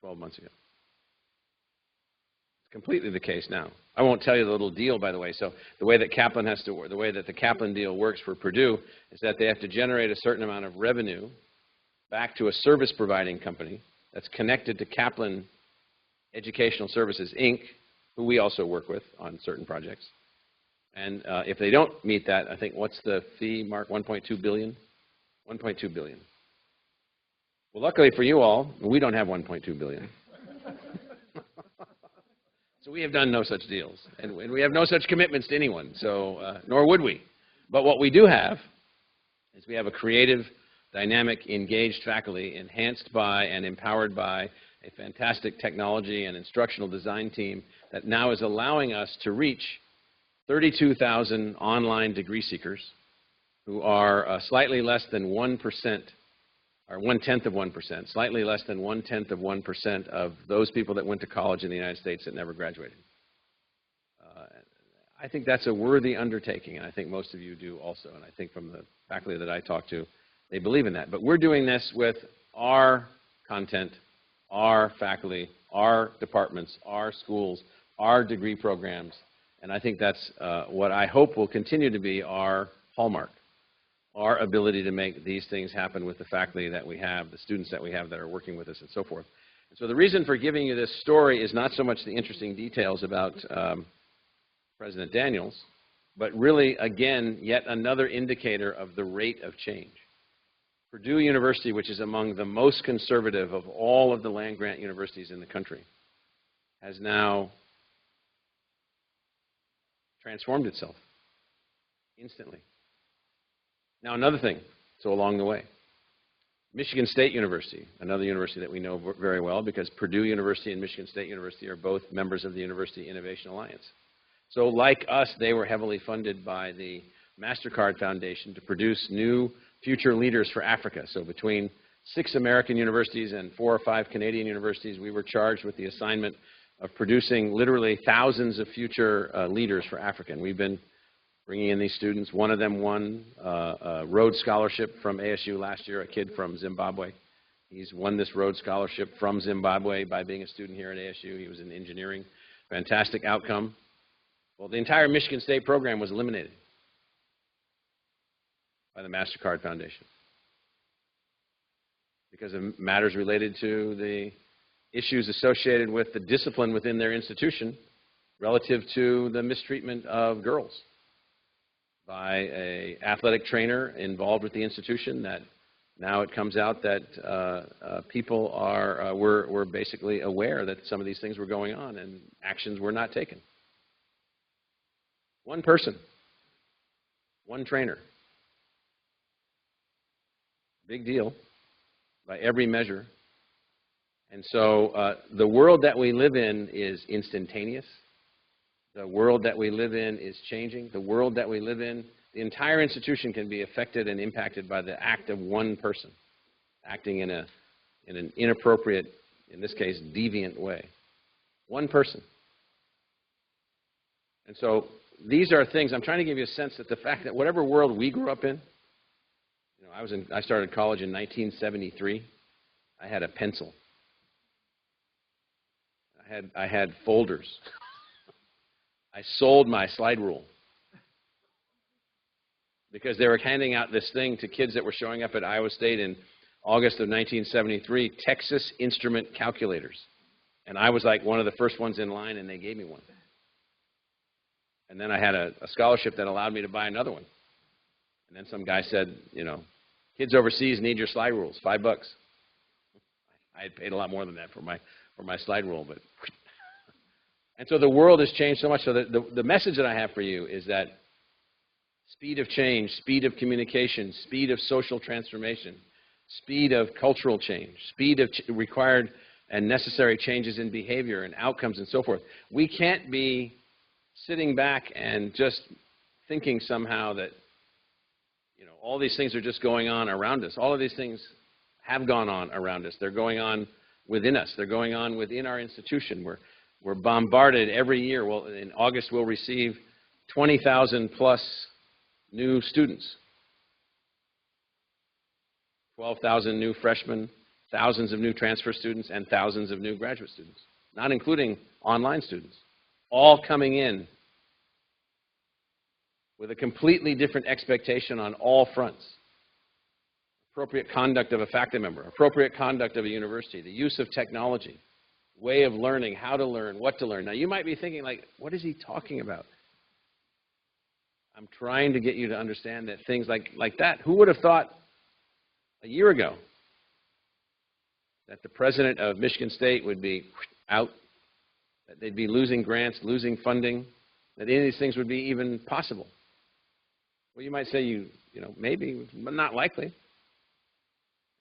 12 months ago. It's completely the case now. I won't tell you the little deal, by the way. So the way that Kaplan has to work, the way that the Kaplan deal works for Purdue is that they have to generate a certain amount of revenue back to a service providing company that's connected to Kaplan Educational Services, Inc., who we also work with on certain projects. And if they don't meet that, I think, what's the fee, Mark? $1.2 billion? $1.2 billion. Well, luckily for you all, we don't have $1.2 billion. So we have done no such deals. And we have no such commitments to anyone, so nor would we. But what we do have is we have a creative, dynamic, engaged faculty enhanced by and empowered by a fantastic technology and instructional design team that now is allowing us to reach 32,000 online degree seekers who are slightly less than 1%, or 1/10 of 1%, slightly less than 1/10 of 1% of those people that went to college in the United States that never graduated. I think that's a worthy undertaking, and I think most of you do also, and I think from the faculty that I talk to, they believe in that. But we're doing this with our content, our faculty, our departments, our schools, our degree programs, and I think that's what I hope will continue to be our hallmark. Our ability to make these things happen with the faculty that we have, the students that we have that are working with us, and so forth. And so the reason for giving you this story is not so much the interesting details about President Daniels, but really, again, yet another indicator of the rate of change. Purdue University, which is among the most conservative of all of the land-grant universities in the country, has now transformed itself instantly. Now, another thing, so along the way, Michigan State University, another university that we know very well because Purdue University and Michigan State University are both members of the University Innovation Alliance. So like us, they were heavily funded by the MasterCard Foundation to produce new future leaders for Africa. So between 6 American universities and 4 or 5 Canadian universities, we were charged with the assignment of producing literally thousands of future leaders for Africa. And we've been bringing in these students. One of them won a Rhodes Scholarship from ASU last year, a kid from Zimbabwe. He's won this Rhodes Scholarship from Zimbabwe by being a student here at ASU. He was in engineering. Fantastic outcome. Well, the entire Michigan State program was eliminated by the MasterCard Foundation because of matters related to the issues associated with the discipline within their institution relative to the mistreatment of girls by an athletic trainer involved with the institution. That now it comes out that people were basically aware that some of these things were going on and actions were not taken. One person, one trainer. Big deal by every measure. And so the world that we live in is instantaneous. The world that we live in is changing. The world that we live in, the entire institution can be affected and impacted by the act of one person acting in an inappropriate, in this case, deviant way. One person. And so these are things, I'm trying to give you a sense that the fact that whatever world we grew up in, you know, I started college in 1973. I had a pencil. I had folders. I sold my slide rule because they were handing out this thing to kids that were showing up at Iowa State in August of 1973, Texas Instrument calculators. And I was like one of the first ones in line, and they gave me one. And then I had a scholarship that allowed me to buy another one. And then some guy said, you know, kids overseas need your slide rules, $5. I had paid a lot more than that for my slide rule, but and so the world has changed so much. So the message that I have for you is that speed of change, speed of communication, speed of social transformation, speed of cultural change, speed of required and necessary changes in behavior and outcomes and so forth. We can't be sitting back and just thinking somehow that, you know, all these things are just going on around us. All of these things have gone on around us. They're going on within us. They're going on within our institution. We're bombarded every year. Well, in August, we'll receive 20,000 plus new students. 12,000 new freshmen, thousands of new transfer students, and thousands of new graduate students, not including online students, all coming in with a completely different expectation on all fronts. Appropriate conduct of a faculty member, appropriate conduct of a university, the use of technology, way of learning, how to learn, what to learn. Now, you might be thinking, like, what is he talking about? I'm trying to get you to understand that things like that, who would have thought a year ago that the president of Michigan State would be out, that they'd be losing grants, losing funding, that any of these things would be even possible? Well, you might say, you know, maybe, but not likely.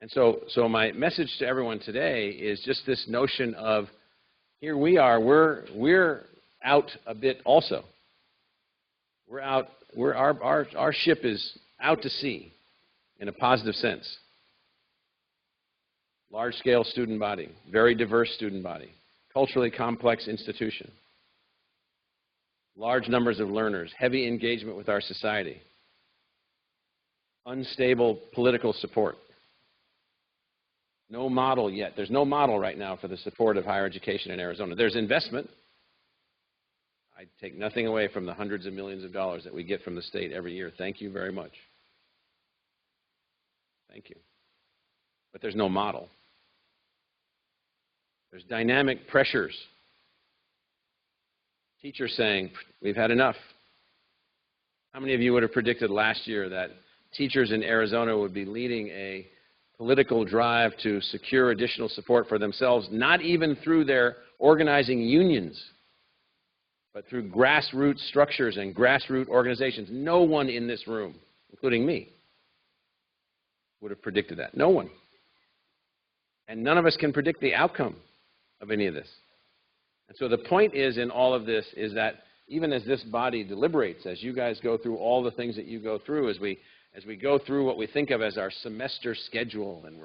And so my message to everyone today is just this notion of, here we are, we're out a bit also. We're out, our ship is out to sea in a positive sense. Large-scale student body, very diverse student body, culturally complex institution, large numbers of learners, heavy engagement with our society, unstable political support. No model yet. There's no model right now for the support of higher education in Arizona. There's investment. I take nothing away from the hundreds of millions of dollars that we get from the state every year. Thank you very much. Thank you. But there's no model. There's dynamic pressures. Teachers saying, we've had enough. How many of you would have predicted last year that teachers in Arizona would be leading a political drive to secure additional support for themselves, not even through their organizing unions, but through grassroots structures and grassroots organizations? No one in this room, including me, would have predicted that. No one. And none of us can predict the outcome of any of this. And so the point is in all of this is that even as this body deliberates, as you guys go through all the things that you go through, as we go through what we think of as our semester schedule, and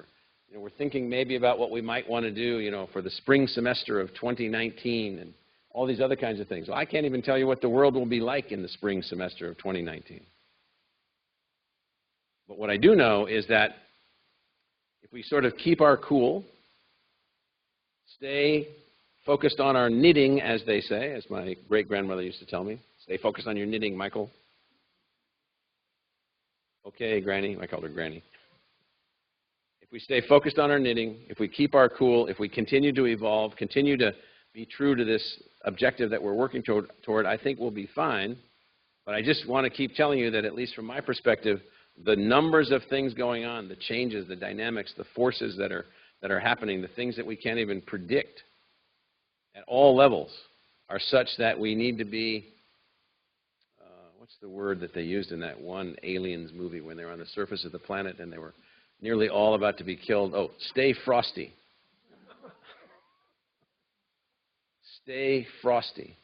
we're thinking maybe about what we might want to do, you know, for the spring semester of 2019 and all these other kinds of things. Well, I can't even tell you what the world will be like in the spring semester of 2019. But what I do know is that if we sort of keep our cool, stay focused on our knitting, as they say, as my great-grandmother used to tell me, stay focused on your knitting, Michael. Okay, Granny. I called her Granny. If we stay focused on our knitting, if we keep our cool, if we continue to evolve, continue to be true to this objective that we're working toward, I think we'll be fine. But I just want to keep telling you that, at least from my perspective, the numbers of things going on, the changes, the dynamics, the forces that are happening, the things that we can't even predict at all levels are such that we need to be, what's the word that they used in that one Aliens movie when they were on the surface of the planet and they were nearly all about to be killed? Oh, stay frosty. Stay frosty.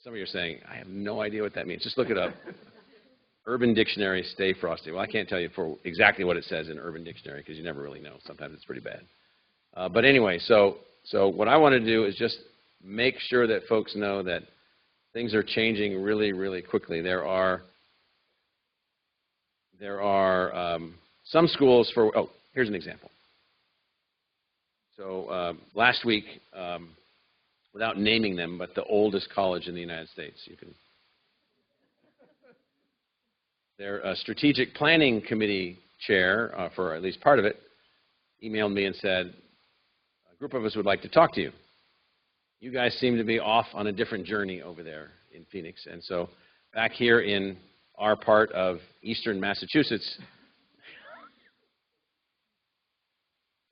Some of you are saying, I have no idea what that means. Just look it up. Urban Dictionary, stay frosty. Well, I can't tell you for exactly what it says in Urban Dictionary because you never really know. Sometimes it's pretty bad. But anyway, so what I want to do is just make sure that folks know that things are changing really, really quickly. There are some schools for, oh, here's an example. So last week, without naming them, but the oldest college in the United States, their strategic planning committee chair, for at least part of it, emailed me and said, a group of us would like to talk to you. You guys seem to be off on a different journey over there in Phoenix. And so back here in our part of eastern Massachusetts,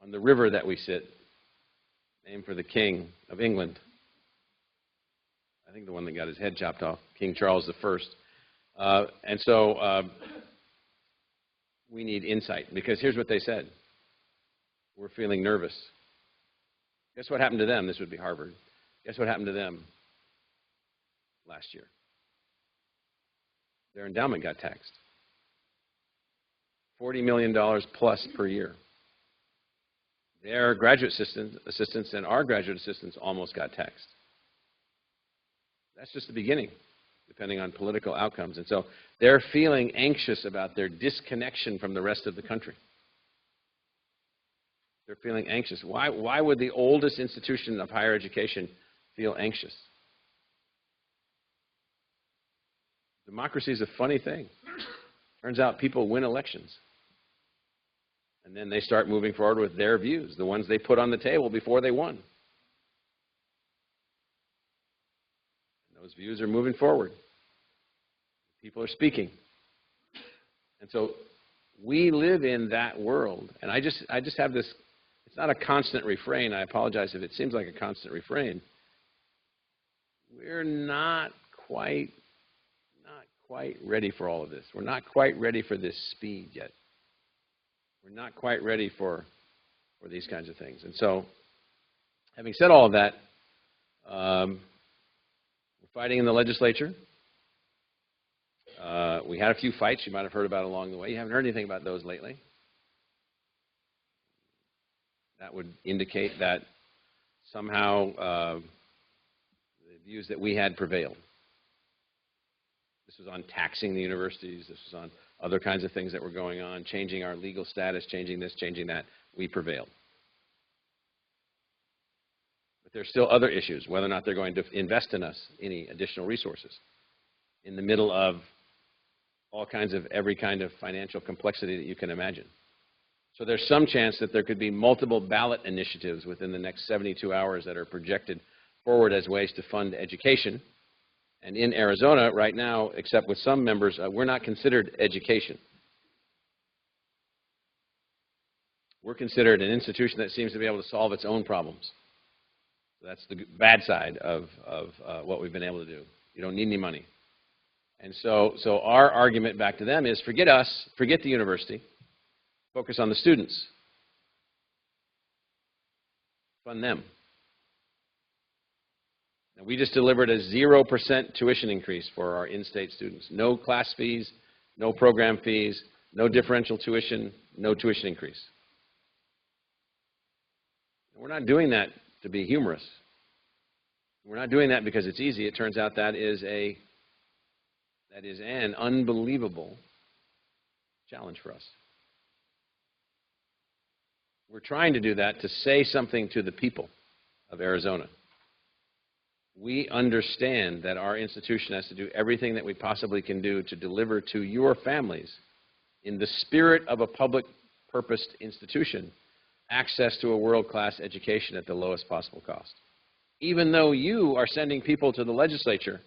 on the river that we sit, named for the King of England, I think the one that got his head chopped off, King Charles I. And so we need insight, because here's what they said. We're feeling nervous. Guess what happened to them? This would be Harvard. Guess what happened to them last year? Their endowment got taxed. $40 million plus per year. Their graduate assistants and our graduate assistants almost got taxed. That's just the beginning, depending on political outcomes. And so they're feeling anxious about their disconnection from the rest of the country. They're feeling anxious. Why would the oldest institution of higher education feel anxious? Democracy is a funny thing. Turns out people win elections. And then they start moving forward with their views, the ones they put on the table before they won. And those views are moving forward. People are speaking. And so we live in that world. And I just have this, it's not a constant refrain. I apologize if it seems like a constant refrain. We're not quite ready for all of this. We're not quite ready for this speed yet. We're not quite ready for these kinds of things. And so, having said all of that, we're fighting in the legislature. We had a few fights you might have heard about along the way. You haven't heard anything about those lately. That would indicate that somehow the views that we had prevailed. This was on taxing the universities. This was on other kinds of things that were going on, changing our legal status, changing this, changing that. We prevailed. But there's still other issues, whether or not they're going to invest in us any additional resources in the middle of all kinds of every kind of financial complexity that you can imagine. So there's some chance that there could be multiple ballot initiatives within the next 72 hours that are projected forward as ways to fund education. And in Arizona right now, except with some members, we're not considered education. We're considered an institution that seems to be able to solve its own problems. So that's the bad side of what we've been able to do. You don't need any money. And so our argument back to them is, forget us, forget the university, focus on the students. Fund them. Now, we just delivered a 0% tuition increase for our in-state students. No class fees, no program fees, no differential tuition, no tuition increase. We're not doing that to be humorous. We're not doing that because it's easy. It turns out that is an unbelievable challenge for us. We're trying to do that to say something to the people of Arizona. We understand that our institution has to do everything that we possibly can do to deliver to your families, in the spirit of a public-purposed institution, access to a world-class education at the lowest possible cost. even though you are sending people to the legislature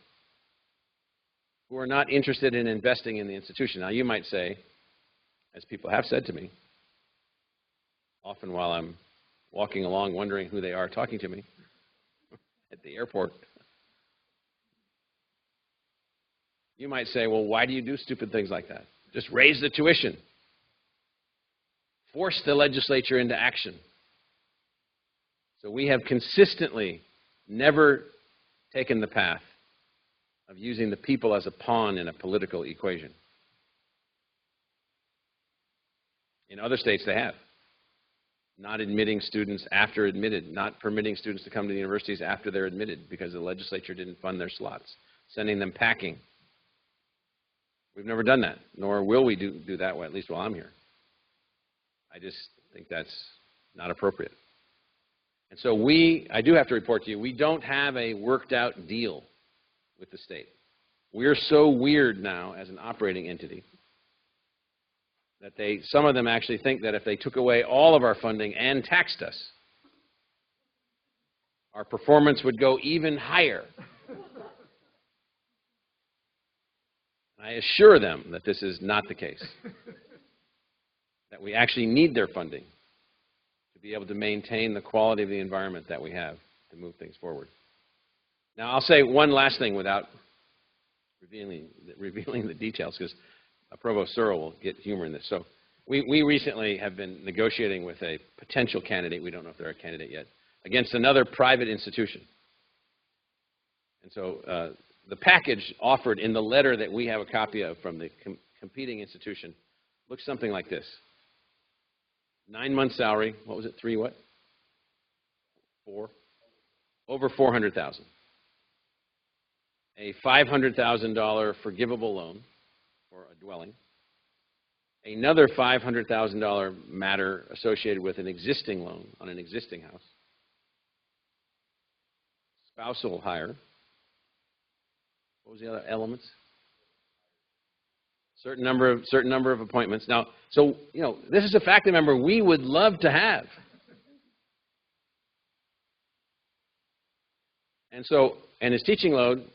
who are not interested in investing in the institution. Now, you might say, as people have said to me, often while I'm walking along wondering who they are talking to me at the airport, you might say, well, why do you do stupid things like that? Just raise the tuition. Force the legislature into action. So we have consistently never taken the path of using the people as a pawn in a political equation. In other states, they have. Not admitting students after admitted, not permitting students to come to the universities after they're admitted because the legislature didn't fund their slots, sending them packing. We've never done that, nor will we do that, at least while I'm here. I just think that's not appropriate. And so I do have to report to you, we don't have a worked out deal with the state. We're so weird now as an operating entity that some of them actually think that if they took away all of our funding and taxed us, our performance would go even higher. I assure them that this is not the case, that we actually need their funding to be able to maintain the quality of the environment that we have to move things forward. Now, I'll say one last thing without revealing the details, because Provost Searle will get humor in this. So we recently have been negotiating with a potential candidate, we don't know if they're a candidate yet, against another private institution. And so the package offered in the letter that we have a copy of from the competing institution looks something like this. 9-month salary, what was it, 3 what? 4? Over $400,000. A $500,000 forgivable loan for a dwelling. Another $500,000 matter associated with an existing loan on an existing house. Spousal hire. What was the other elements? Certain number of appointments. Now, so this is a faculty member we would love to have. And his teaching load,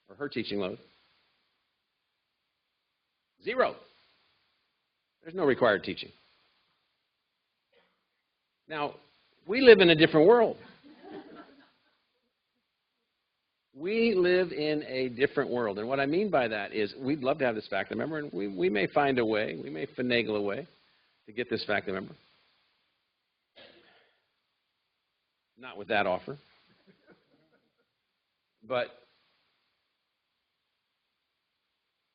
or her teaching load, 0. There's no required teaching. Now, we live in a different world. We live in a different world. And what I mean by that is we'd love to have this faculty member, and we may find a way, we may finagle a way to get this faculty member. Not with that offer. But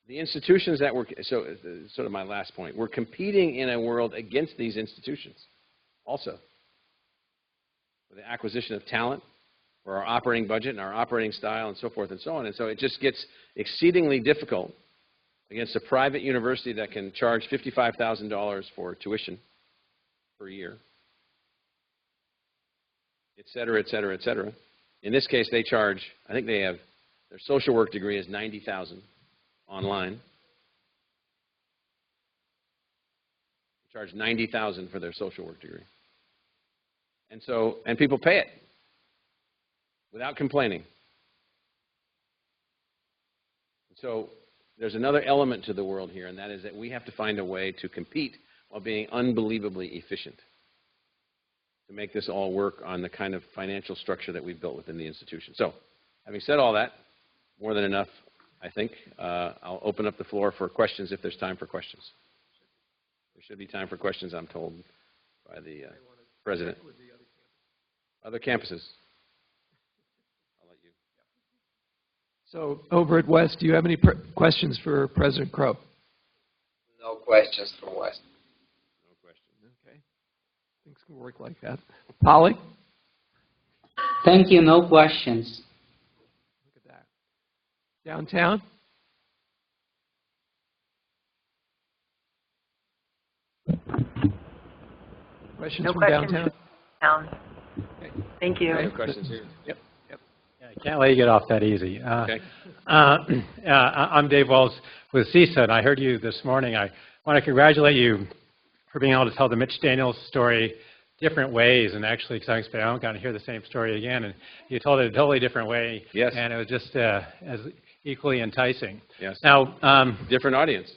the institutions that we're, so sort of my last point, we're competing in a world against these institutions also. For the acquisition of talent, for our operating budget and our operating style and so forth and so on. And so it just gets exceedingly difficult against a private university that can charge $55,000 for tuition per year, et cetera, et cetera, et cetera. In this case, they charge, I think they have, their social work degree is $90,000 online. They charge $90,000 for their social work degree. And people pay it without complaining. So there's another element to the world here, and that is that we have to find a way to compete while being unbelievably efficient to make this all work on the kind of financial structure that we've built within the institution. So having said all that, more than enough, I think. I'll open up the floor for questions if there's time for questions. There should be time for questions, I'm told, by the president. Other campuses. So over at West, do you have any questions for President Crow? No questions from West. No questions. Okay. Things can work like that. Polly? Thank you. No questions. Look at that. Downtown? Questions from downtown? Okay. Thank you. No questions here. Yep. I can't let you get off that easy. Okay. I'm Dave Wells with CISA, and I heard you this morning. I want to congratulate you for being able to tell the Mitch Daniels story different ways, and actually, because I don't got to hear the same story again, and you told it a totally different way, Yes. and it was just as equally enticing. Yes. Now, different audience.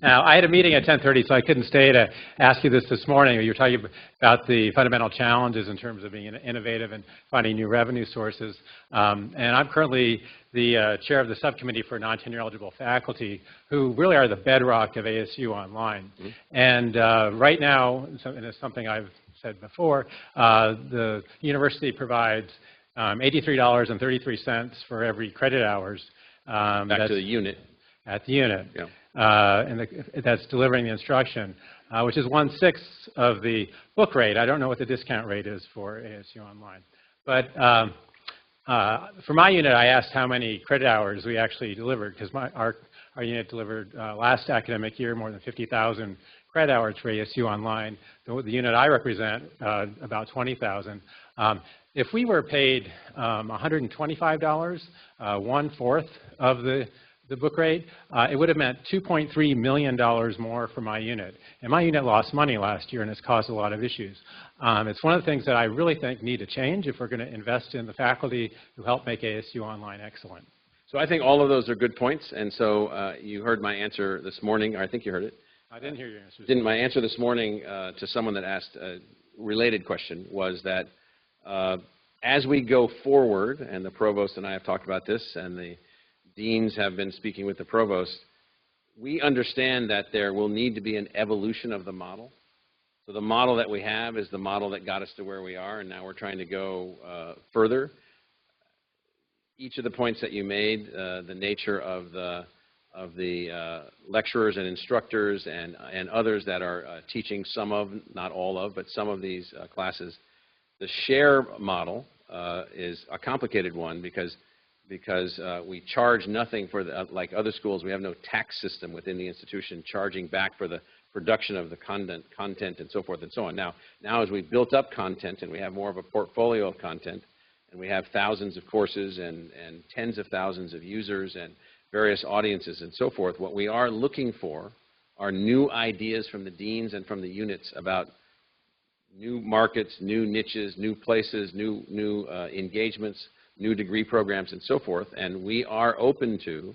Now, I had a meeting at 10:30, so I couldn't stay to ask you this morning. You were talking about the fundamental challenges in terms of being innovative and finding new revenue sources. And I'm currently the chair of the subcommittee for non-tenure eligible faculty, who really are the bedrock of ASU Online. Mm-hmm. And right now, and it's something I've said before, the university provides $83.33 for every credit hours. Back to the unit. At the unit. Yeah. And that's delivering the instruction, which is 1/6 of the book rate. I don't know what the discount rate is for ASU Online. But for my unit, I asked how many credit hours we actually delivered, because our unit delivered last academic year more than 50,000 credit hours for ASU Online. The unit I represent, about 20,000. If we were paid $125, 1/4 of the book rate, it would have meant $2.3 million more for my unit. And my unit lost money last year, and it's caused a lot of issues. It's one of the things that I really think need to change if we're going to invest in the faculty who help make ASU Online excellent. So I think all of those are good points. And so you heard my answer this morning, or I think you heard it. I didn't hear your answer. My answer this morning to someone that asked a related question was that as we go forward, and the provost and I have talked about this, and the deans have been speaking with the provost, we understand that there will need to be an evolution of the model. So the model that we have is the model that got us to where we are, and now we're trying to go further. Each of the points that you made, the nature of the lecturers and instructors and others that are teaching some of, not all of, but some of these classes. The share model is a complicated one because we charge nothing for the, like other schools, we have no tax system within the institution charging back for the production of the content and so forth and so on. Now as we've built up content and we have more of a portfolio of content, and we have thousands of courses and tens of thousands of users and various audiences and so forth, what we are looking for are new ideas from the deans and from the units about new markets, new niches, new places, new engagements, new degree programs, and so forth. And we are open to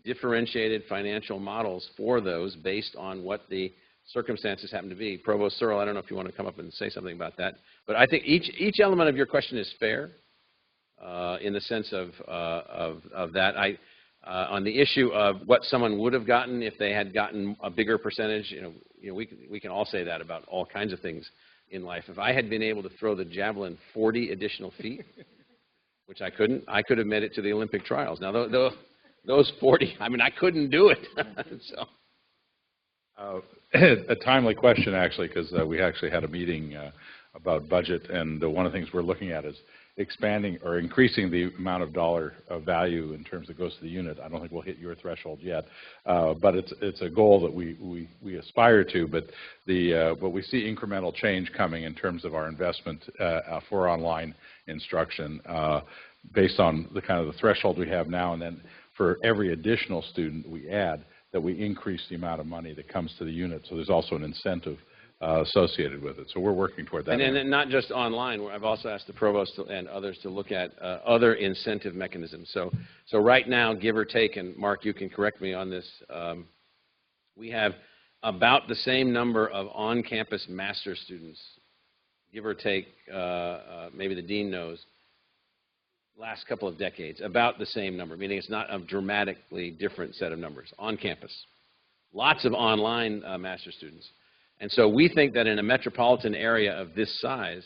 differentiated financial models for those based on what the circumstances happen to be. Provost Searle, I don't know if you want to come up and say something about that. But I think each element of your question is fair in the sense of that. On the issue of what someone would have gotten if they had gotten a bigger percentage, we can all say that about all kinds of things in life. If I had been able to throw the javelin 40 additional feet, which I couldn't, I could have made it to the Olympic trials. Now, those 40, I mean, I couldn't do it. A timely question, actually, because we actually had a meeting about budget, and one of the things we're looking at is expanding or increasing the amount of dollar of value in terms that goes to the unit. I don't think we'll hit your threshold yet, but it's a goal that we aspire to. But we see incremental change coming in terms of our investment for online instruction based on the kind of the threshold we have now, and then for every additional student we add, that we increase the amount of money that comes to the unit. So there's also an incentive associated with it. So we're working toward that. And then not just online. I've also asked the provost and others to look at other incentive mechanisms. So right now, give or take, and Mark, you can correct me on this, we have about the same number of on-campus master's students, give or take, maybe the dean knows, last couple of decades, about the same number, meaning it's not a dramatically different set of numbers on campus. Lots of online master's students. And so we think that in a metropolitan area of this size,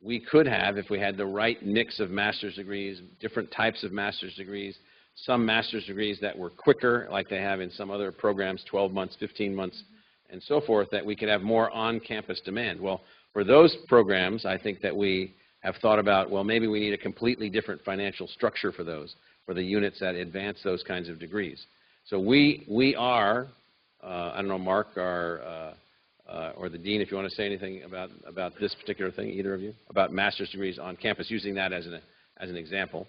we could have, if we had the right mix of master's degrees, different types of master's degrees, some master's degrees that were quicker, like they have in some other programs, 12 months, 15 months, and so forth, that we could have more on-campus demand. Well, for those programs, I think that we have thought about, well, maybe we need a completely different financial structure for those, for the units that advance those kinds of degrees. So we are, I don't know, Mark or the dean, if you want to say anything about this particular thing, either of you, about master's degrees on campus, using that as an example.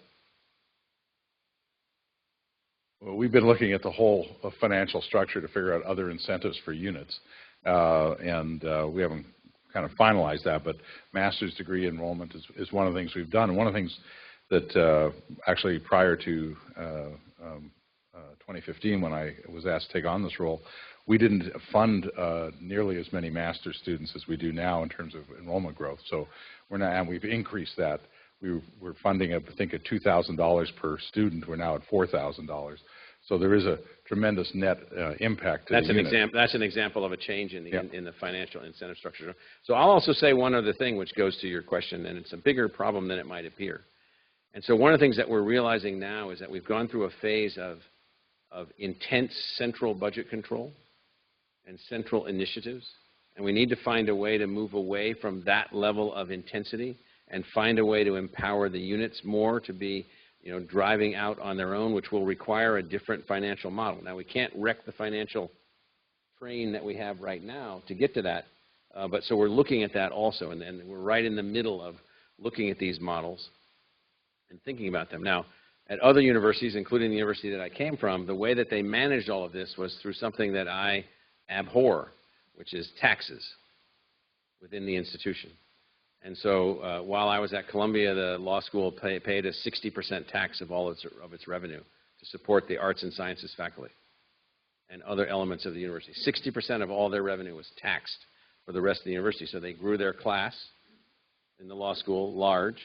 Well, we've been looking at the whole financial structure to figure out other incentives for units. and we haven't kind of finalized that, but master's degree enrollment is one of the things we've done. And one of the things that actually prior to 2015, when I was asked to take on this role, we didn't fund nearly as many master's students as we do now in terms of enrollment growth. So we're now, and we've increased that. We're funding, I think, at $2,000 per student. We're now at $4,000. So there is a tremendous net impact to that's the unit. That's an example of a change in the, in the financial incentive structure. So I'll also say one other thing which goes to your question, and it's a bigger problem than it might appear. And so one of the things that we're realizing now is that we've gone through a phase of intense central budget control and central initiatives, and we need to find a way to move away from that level of intensity and find a way to empower the units more to be, you know, driving out on their own, which will require a different financial model. Now, we can't wreck the financial train that we have right now to get to that, but so we're looking at that also, and we're right in the middle of looking at these models and thinking about them. Now, at other universities, including the university that I came from, the way that they managed all of this was through something that I abhor, which is taxes within the institution. And so while I was at Columbia, the law school paid a 60% tax of all of its revenue to support the arts and sciences faculty and other elements of the university. 60% of all their revenue was taxed for the rest of the university. So they grew their class in the law school large,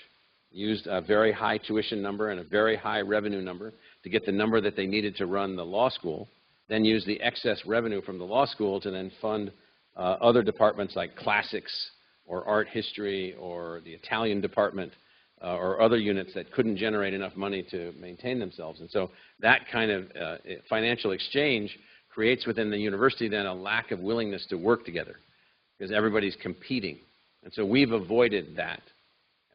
used a very high tuition number and a very high revenue number to get the number that they needed to run the law school, then used the excess revenue from the law school to then fund other departments like classics or art history or the Italian department or other units that couldn't generate enough money to maintain themselves. And so that kind of financial exchange creates within the university then a lack of willingness to work together because everybody's competing. And so we've avoided that.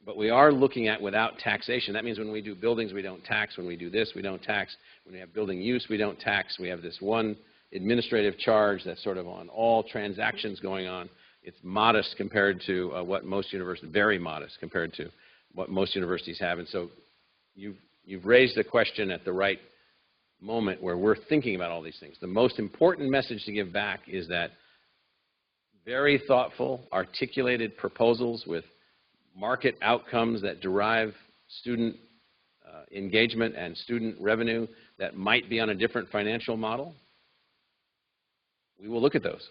But we are looking at without taxation. That means when we do buildings, we don't tax. When we do this, we don't tax. When we have building use, we don't tax. We have this one administrative charge that's sort of on all transactions going on. It's modest compared to what most universities, very modest compared to what most universities have. And so you've raised the question at the right moment where we're thinking about all these things. The most important message to give back is that very thoughtful, articulated proposals with market outcomes that derive student engagement and student revenue that might be on a different financial model, we will look at those.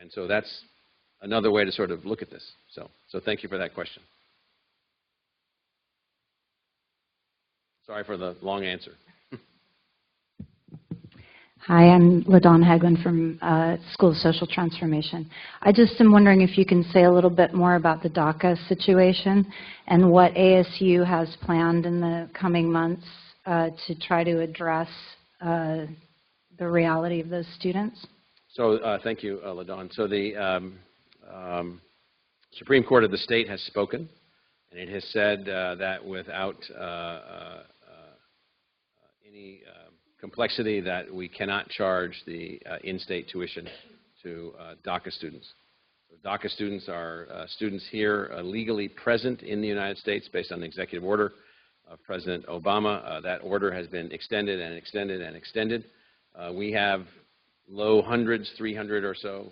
And so that's another way to sort of look at this. So thank you for that question. Sorry for the long answer. Hi, I'm LaDawn Haglund from School of Social Transformation. I just am wondering if you can say a little bit more about the DACA situation and what ASU has planned in the coming months to try to address the reality of those students. So thank you, LaDawn. So the Supreme Court of the state has spoken, and it has said that without any complexity that we cannot charge the in-state tuition to DACA students. So DACA students are students here legally present in the United States based on an executive order of President Obama. That order has been extended and extended and extended. We have low hundreds, 300 or so.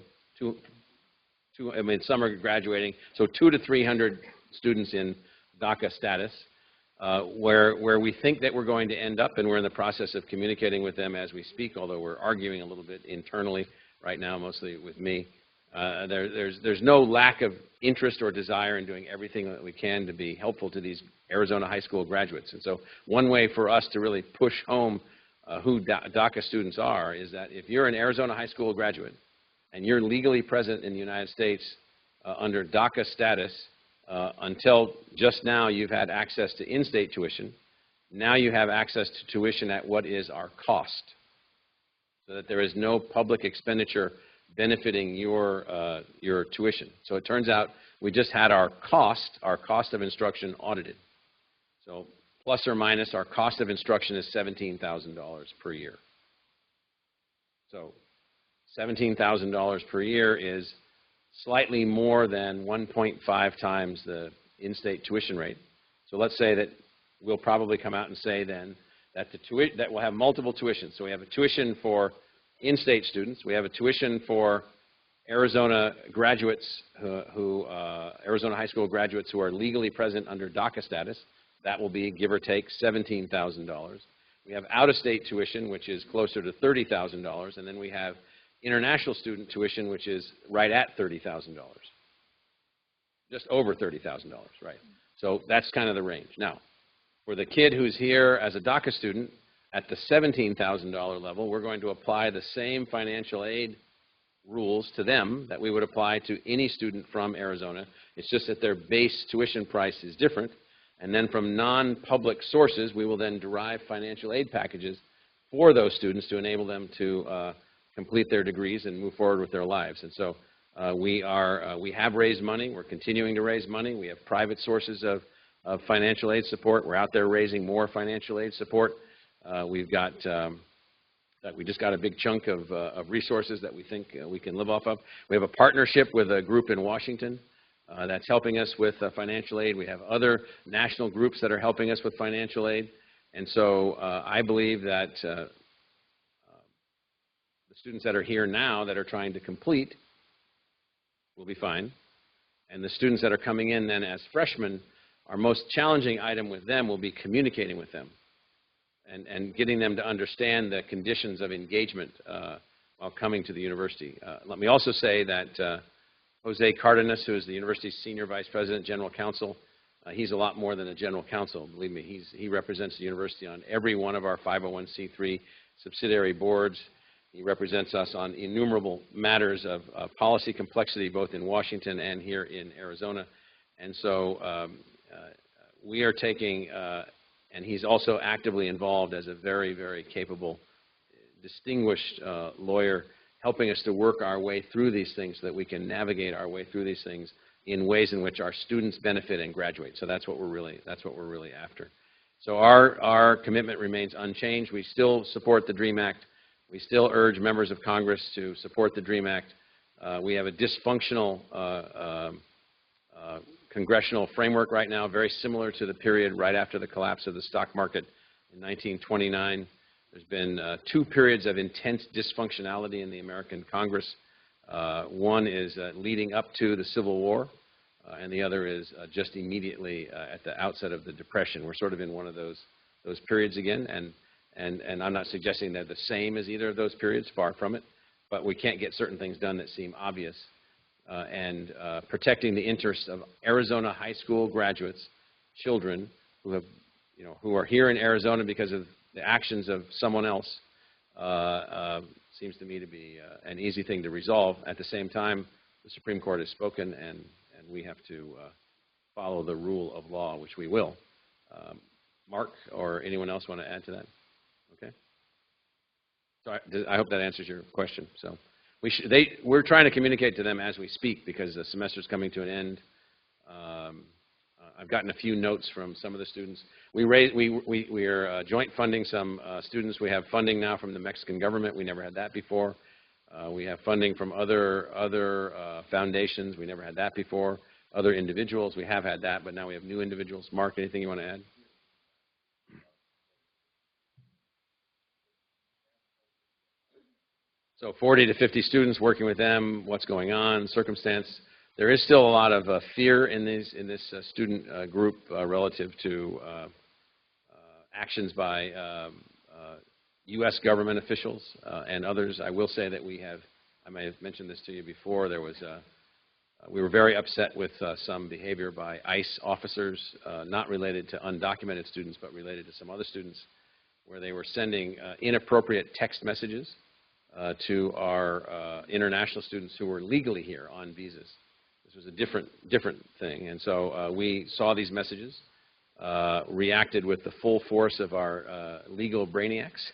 I mean, some are graduating. So 200 to 300 students in DACA status. Where we think that we're going to end up, and we're in the process of communicating with them as we speak, although we're arguing a little bit internally right now, mostly with me. There's no lack of interest or desire in doing everything that we can to be helpful to these Arizona high school graduates. And so one way for us to really push home who DACA students are is that if you're an Arizona high school graduate and you're legally present in the United States under DACA status, until just now you've had access to in-state tuition. Now you have access to tuition at what is our cost, so that there is no public expenditure benefiting your tuition. So it turns out we just had our cost of instruction audited. So plus or minus, our cost of instruction is $17,000 per year. So $17,000 per year is slightly more than 1.5 times the in-state tuition rate. So let's say that we'll probably come out and say then that that we'll have multiple tuitions. So we have a tuition for in-state students. We have a tuition for Arizona graduates Arizona high school graduates who are legally present under DACA status. That will be, give or take, $17,000. We have out-of-state tuition, which is closer to $30,000, and then we have international student tuition, which is right at $30,000. Just over $30,000, right? So that's kind of the range. Now, for the kid who's here as a DACA student at the $17,000 level, we're going to apply the same financial aid rules to them that we would apply to any student from Arizona. It's just that their base tuition price is different. And then from non-public sources, we will then derive financial aid packages for those students to enable them to complete their degrees and move forward with their lives. And so we have raised money. We're continuing to raise money. We have private sources of financial aid support. We're out there raising more financial aid support. We just got a big chunk of resources that we think we can live off of. We have a partnership with a group in Washington that's helping us with financial aid. We have other national groups that are helping us with financial aid. And so I believe that the students that are here now that are trying to complete will be fine. And the students that are coming in then as freshmen, our most challenging item with them will be communicating with them and getting them to understand the conditions of engagement while coming to the university. Let me also say that Jose Cardenas, who is the university's Senior Vice President, General Counsel, he's a lot more than a General Counsel. Believe me, he represents the university on every one of our 501c3 subsidiary boards. He represents us on innumerable matters of policy complexity, both in Washington and here in Arizona. And so we are taking, and he's also actively involved as a very, very capable, distinguished lawyer, helping us to work our way through these things so that we can navigate our way through these things in ways in which our students benefit and graduate. So that's what we're really after. So our commitment remains unchanged. We still support the DREAM Act. We still urge members of Congress to support the DREAM Act. We have a dysfunctional congressional framework right now, very similar to the period right after the collapse of the stock market in 1929. There's been 2 periods of intense dysfunctionality in the American Congress. One is leading up to the Civil War, and the other is just immediately at the outset of the Depression. We're sort of in one of those periods again, and I'm not suggesting they're the same as either of those periods, far from it, but we can't get certain things done that seem obvious. And protecting the interests of Arizona high school graduates, children who are here in Arizona because of the actions of someone else, seems to me to be an easy thing to resolve. At the same time, the Supreme Court has spoken, and we have to follow the rule of law, which we will. Mark or anyone else want to add to that? Okay. So I hope that answers your question. So we're trying to communicate to them as we speak because the semester's coming to an end. I've gotten a few notes from some of the students. We are joint funding some students. We have funding now from the Mexican government. We never had that before. We have funding from other foundations. We never had that before. Other individuals, we have had that, but now we have new individuals. Mark, anything you want to add? So 40 to 50 students, working with them, what's going on, circumstance. There is still a lot of fear in this student group relative to actions by U.S. government officials and others. I will say that I may have mentioned this to you before, we were very upset with some behavior by ICE officers, not related to undocumented students, but related to some other students, where they were sending inappropriate text messages to our international students who were legally here on visas. This was a different thing. And so we saw these messages, reacted with the full force of our legal brainiacs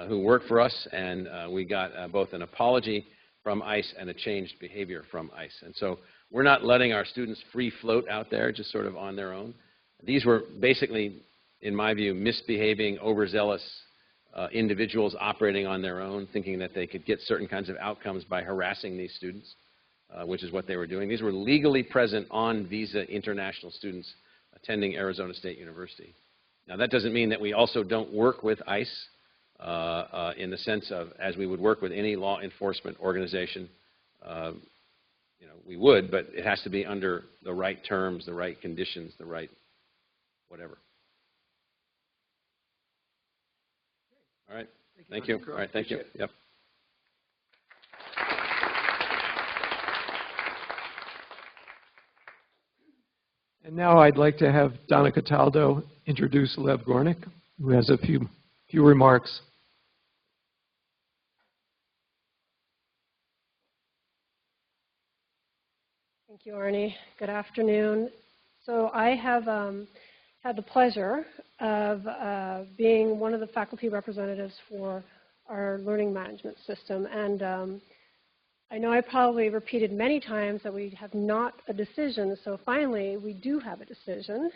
who work for us, and we got both an apology from ICE and a changed behavior from ICE. And so we're not letting our students free float out there just sort of on their own. These were basically, in my view, misbehaving, overzealous individuals operating on their own, thinking that they could get certain kinds of outcomes by harassing these students, which is what they were doing. These were legally present on visa international students attending Arizona State University. Now, that doesn't mean that we also don't work with ICE in the sense of, as we would work with any law enforcement organization, you know, we would, but it has to be under the right terms, the right conditions, the right whatever. All right. Thank you. All right. Thank you. Yep. And now I'd like to have Donna Cataldo introduce Lev Gornick, who has a few remarks. Thank you, Arnie. Good afternoon. So I have had the pleasure of being one of the faculty representatives for our learning management system. And I know I probably repeated many times that we have not a decision, so finally we do have a decision.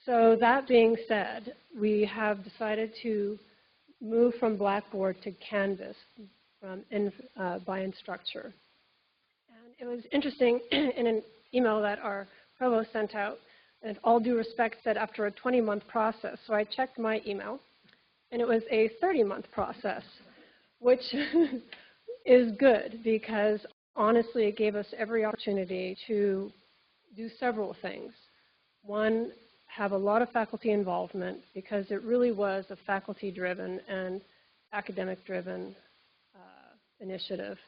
So that being said, we have decided to move from Blackboard to Canvas by Instructure. And it was interesting in an email that our provost sent out, and all due respect said after a 20-month process. So I checked my email, and it was a 30-month process, which is good because honestly it gave us every opportunity to do several things. One, have a lot of faculty involvement because it really was a faculty-driven and academic-driven initiative.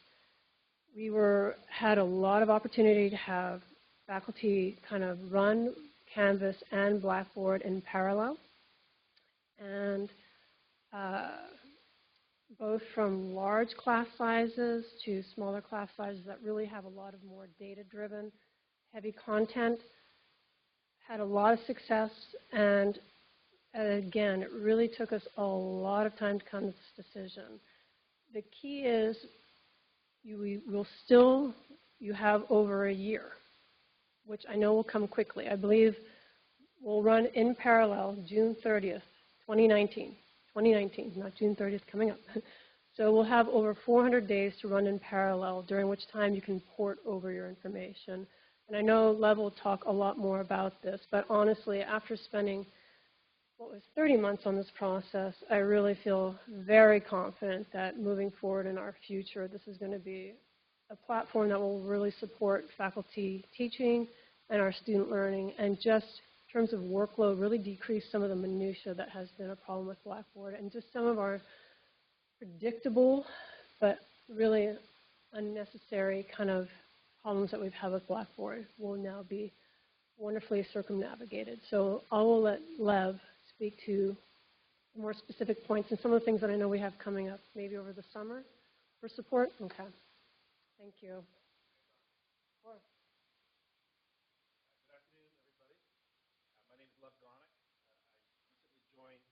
We had a lot of opportunity to have faculty kind of run Canvas and Blackboard in parallel, and both from large class sizes to smaller class sizes that really have a lot of more data-driven, heavy content, had a lot of success, and again, it really took us a lot of time to come to this decision. The key is you have over a year, which I know will come quickly. I believe we'll run in parallel June 30th, 2019. 2019, not June 30th coming up. So we'll have over 400 days to run in parallel, during which time you can port over your information. And I know Lev will talk a lot more about this, but honestly, after spending what was 30 months on this process, I really feel very confident that moving forward in our future, this is going to be a platform that will really support faculty teaching and our student learning, and just in terms of workload, really decrease some of the minutia that has been a problem with Blackboard, and just some of our predictable but really unnecessary kind of problems that we've had with Blackboard will now be wonderfully circumnavigated. So I will let Lev speak to more specific points and some of the things that I know we have coming up maybe over the summer for support. Okay. Thank you. Good afternoon, everybody. My name is Lev Gornick. I recently joined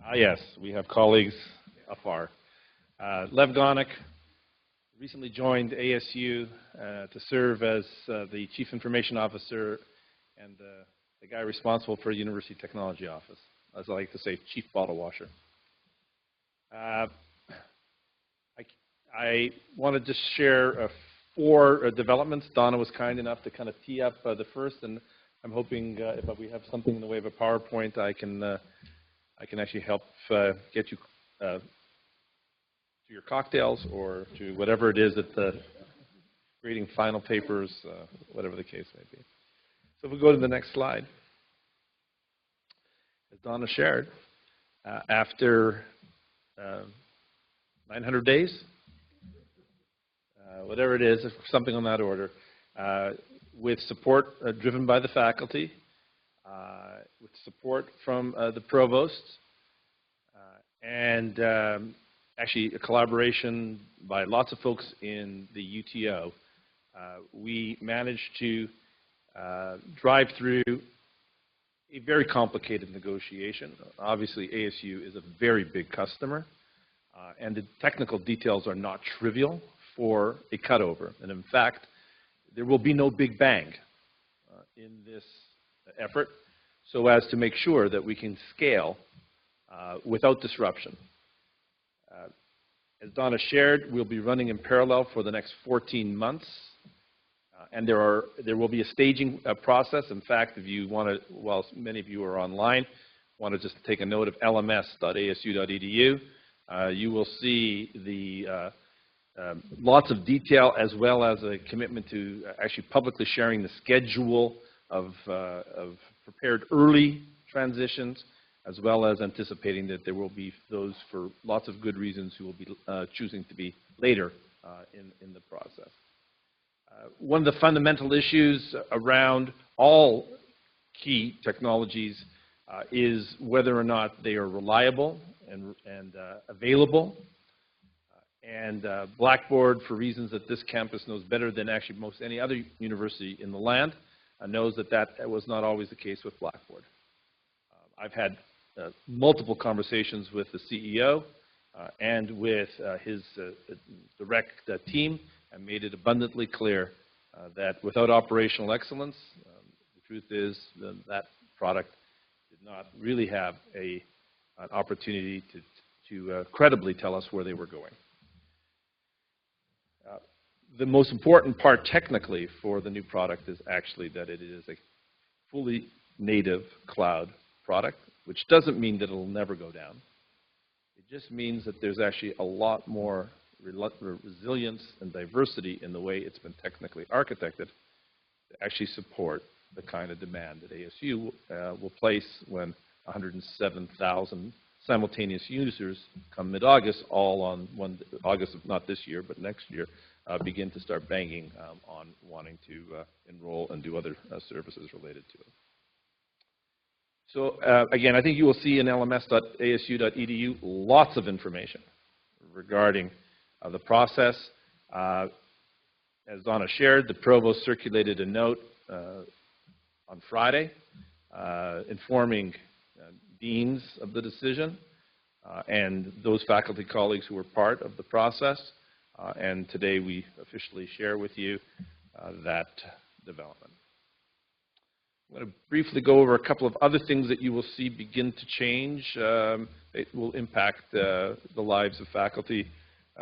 ASU. Yes, we have colleagues afar. Lev Gornick recently joined ASU to serve as the Chief Information Officer and the guy responsible for the University Technology Office. As I like to say, Chief Bottle Washer. I wanted to share 4 developments. Donna was kind enough to kind of tee up the first, and I'm hoping if we have something in the way of a PowerPoint, I can actually help get you to your cocktails or to whatever it is that creating final papers, whatever the case may be. So if we go to the next slide. As Donna shared, after 900 days, whatever it is, something on that order, with support driven by the faculty, with support from the provost, and actually a collaboration by lots of folks in the UTO, we managed to drive through a very complicated negotiation. Obviously, ASU is a very big customer, and the technical details are not trivial for a cutover. And in fact, there will be no big bang in this effort, so as to make sure that we can scale without disruption. As Donna shared, we'll be running in parallel for the next 14 months. And there will be a staging process. In fact, if you want to, while many of you are online, want to just take a note of lms.asu.edu. You will see the lots of detail as well as a commitment to actually publicly sharing the schedule of prepared early transitions, as well as anticipating that there will be those for lots of good reasons who will be choosing to be later in the process. One of the fundamental issues around all key technologies is whether or not they are reliable and available. And Blackboard, for reasons that this campus knows better than actually most any other university in the land, knows that that was not always the case with Blackboard. I've had multiple conversations with the CEO and with his direct team, and made it abundantly clear that without operational excellence, the truth is that product did not really have an opportunity to credibly tell us where they were going. The most important part technically for the new product is actually that it is a fully native cloud product, which doesn't mean that it'll never go down. It just means that there's actually a lot more resilience and diversity in the way it's been technically architected to actually support the kind of demand that ASU will place when 107,000 simultaneous users come mid-August, all on August of not this year, but next year, begin to start banging on wanting to enroll and do other services related to it. So again, I think you will see in lms.asu.edu lots of information regarding the process. As Donna shared, the provost circulated a note on Friday informing deans of the decision and those faculty colleagues who were part of the process. And today we officially share with you that development. I'm going to briefly go over a couple of other things that you will see begin to change. It will impact the lives of faculty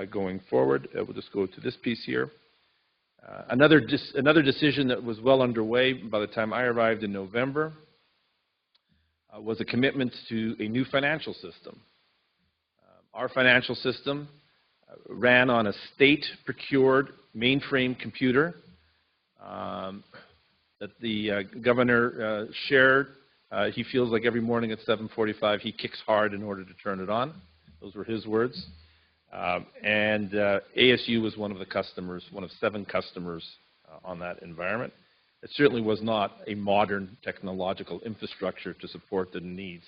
going forward. We'll just go to this piece here. Another decision that was well underway by the time I arrived in November was a commitment to a new financial system. Our financial system ran on a state-procured mainframe computer that the governor shared. He feels like every morning at 7:45 he kicks hard in order to turn it on. Those were his words. And ASU was one of the customers, one of 7 customers on that environment. It certainly was not a modern technological infrastructure to support the needs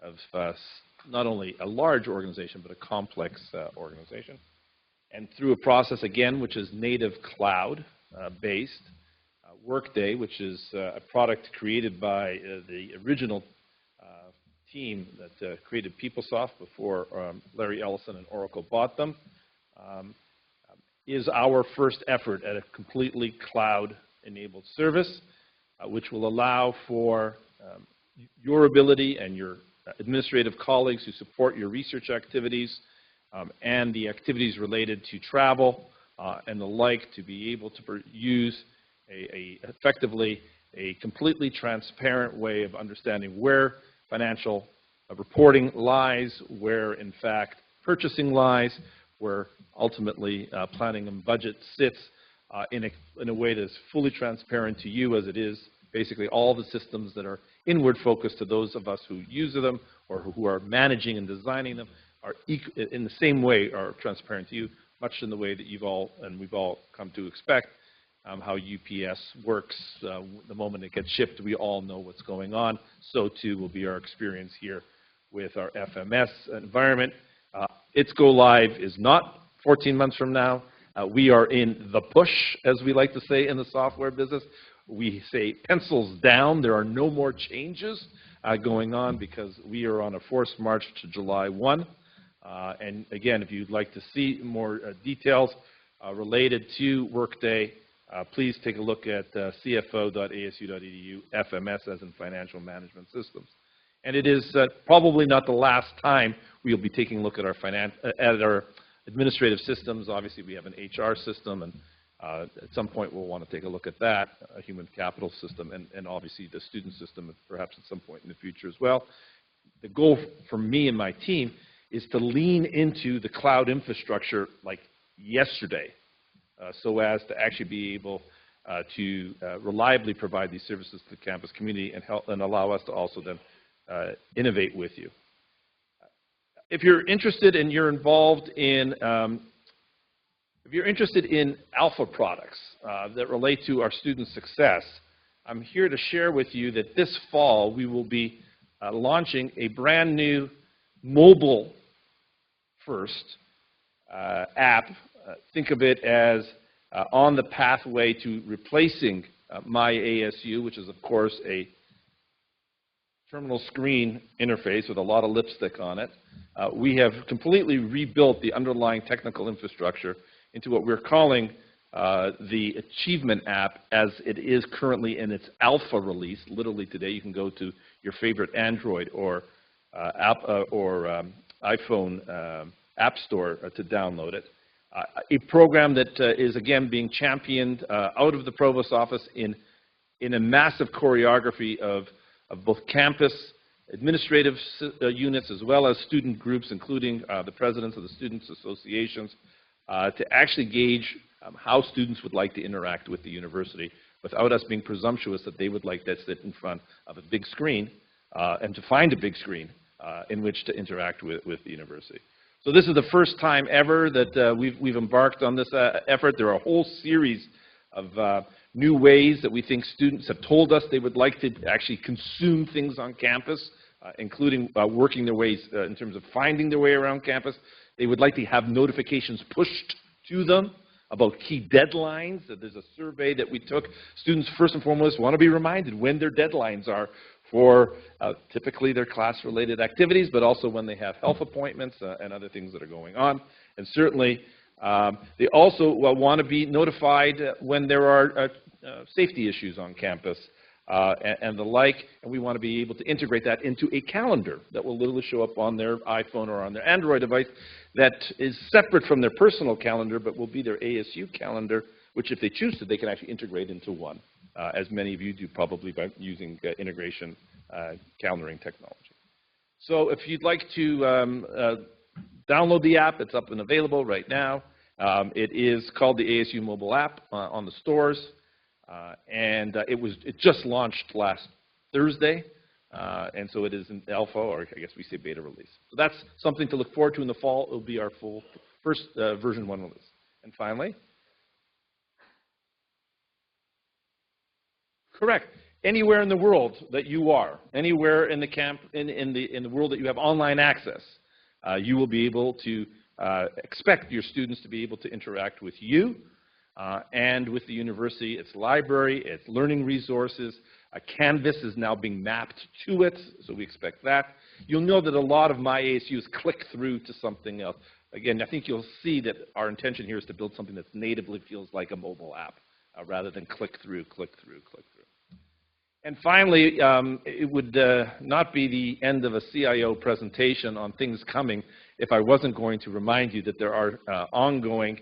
of not only a large organization, but a complex organization. And through a process, again, which is native cloud-based, Workday, which is a product created by the original team that created PeopleSoft before Larry Ellison and Oracle bought them, is our first effort at a completely cloud-enabled service, which will allow for your ability and your administrative colleagues who support your research activities and the activities related to travel and the like to be able to use effectively a completely transparent way of understanding where financial reporting lies, where in fact purchasing lies, where ultimately planning and budget sits in a way that's fully transparent to you as it is basically all the systems that are inward focused to those of us who use them or who are managing and designing them are in the same way are transparent to you, much in the way that you've all and we've all come to expect how UPS works. The moment it gets shipped, we all know what's going on. So too will be our experience here with our FMS environment. Its go live is not 14 months from now. We are in the push, as we like to say in the software business. We say pencils down. There are no more changes going on because we are on a forced march to July 1. And again, if you'd like to see more details related to Workday, please take a look at cfo.asu.edu, FMS as in Financial Management Systems. And it is probably not the last time we'll be taking a look at our administrative systems. Obviously, we have an HR system, and at some point we'll want to take a look at that, a human capital system, and obviously the student system, perhaps at some point in the future as well. the goal for me and my team is to lean into the cloud infrastructure like yesterday, so as to actually be able to reliably provide these services to the campus community and help and allow us to also then innovate with you. If you're interested and you're involved in if you're interested in alpha products that relate to our student success, I'm here to share with you that this fall we will be launching a brand new mobile first app. Think of it as on the pathway to replacing My ASU, which is of course a terminal screen interface with a lot of lipstick on it. We have completely rebuilt the underlying technical infrastructure into what we're calling the Achievement app as it is currently in its alpha release. Literally today you can go to your favorite Android or iPhone app store to download it. A program that is again being championed out of the Provost office in a massive choreography of both campus administrative units as well as student groups, including the presidents of the students' associations, to actually gauge how students would like to interact with the university without us being presumptuous that they would like to sit in front of a big screen and to find a big screen in which to interact with the university. So this is the first time ever that we've embarked on this effort. There are a whole series of new ways that we think students have told us they would like to actually consume things on campus, including working their ways in terms of finding their way around campus. They would like to have notifications pushed to them about key deadlines. There's a survey that we took. Students, first and foremost, want to be reminded when their deadlines are for typically their class-related activities, but also when they have health appointments and other things that are going on. And certainly, they also want to be notified when there are safety issues on campus and the like, and we want to be able to integrate that into a calendar that will literally show up on their iPhone or on their Android device that is separate from their personal calendar, but will be their ASU calendar, which if they choose to, they can actually integrate into one, as many of you do probably by using integration calendaring technology. So if you'd like to download the app, it's up and available right now. It is called the ASU mobile app on the stores. It just launched last Thursday, and so it is in alpha, or I guess we say beta release. So that's something to look forward to in the fall. It will be our full first version 1 release. And finally, correct. Anywhere in the world that you are, anywhere in the world that you have online access, you will be able to expect your students to be able to interact with you. And with the university, its library, its learning resources. Canvas is now being mapped to it, so we expect that. You'll know that a lot of My ASUs click through to something else. Again, I think you'll see that our intention here is to build something that natively feels like a mobile app, rather than click through, click through, click through. And finally, it would not be the end of a CIO presentation on things coming if I wasn't going to remind you that there are ongoing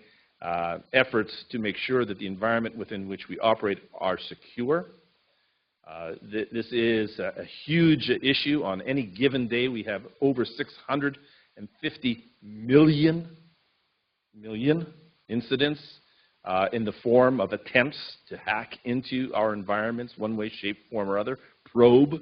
efforts to make sure that the environment within which we operate are secure. This is a huge issue. On any given day, we have over 650 million incidents in the form of attempts to hack into our environments, one way, shape, form, or other, probe.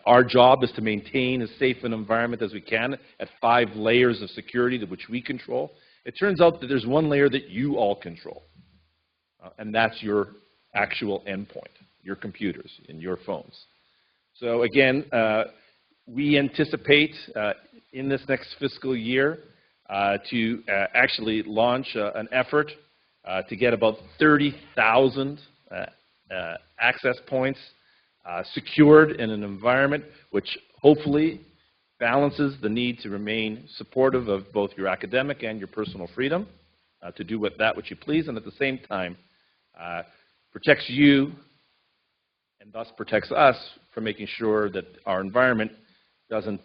Our job is to maintain as safe an environment as we can at 5 layers of security that which we control. It turns out that there's one layer that you all control, and that's your actual endpoint, your computers and your phones. So again, we anticipate in this next fiscal year to actually launch an effort to get about 30,000 access points secured in an environment which hopefully balances the need to remain supportive of both your academic and your personal freedom to do that which you please, and at the same time protects you and thus protects us from making sure that our environment doesn't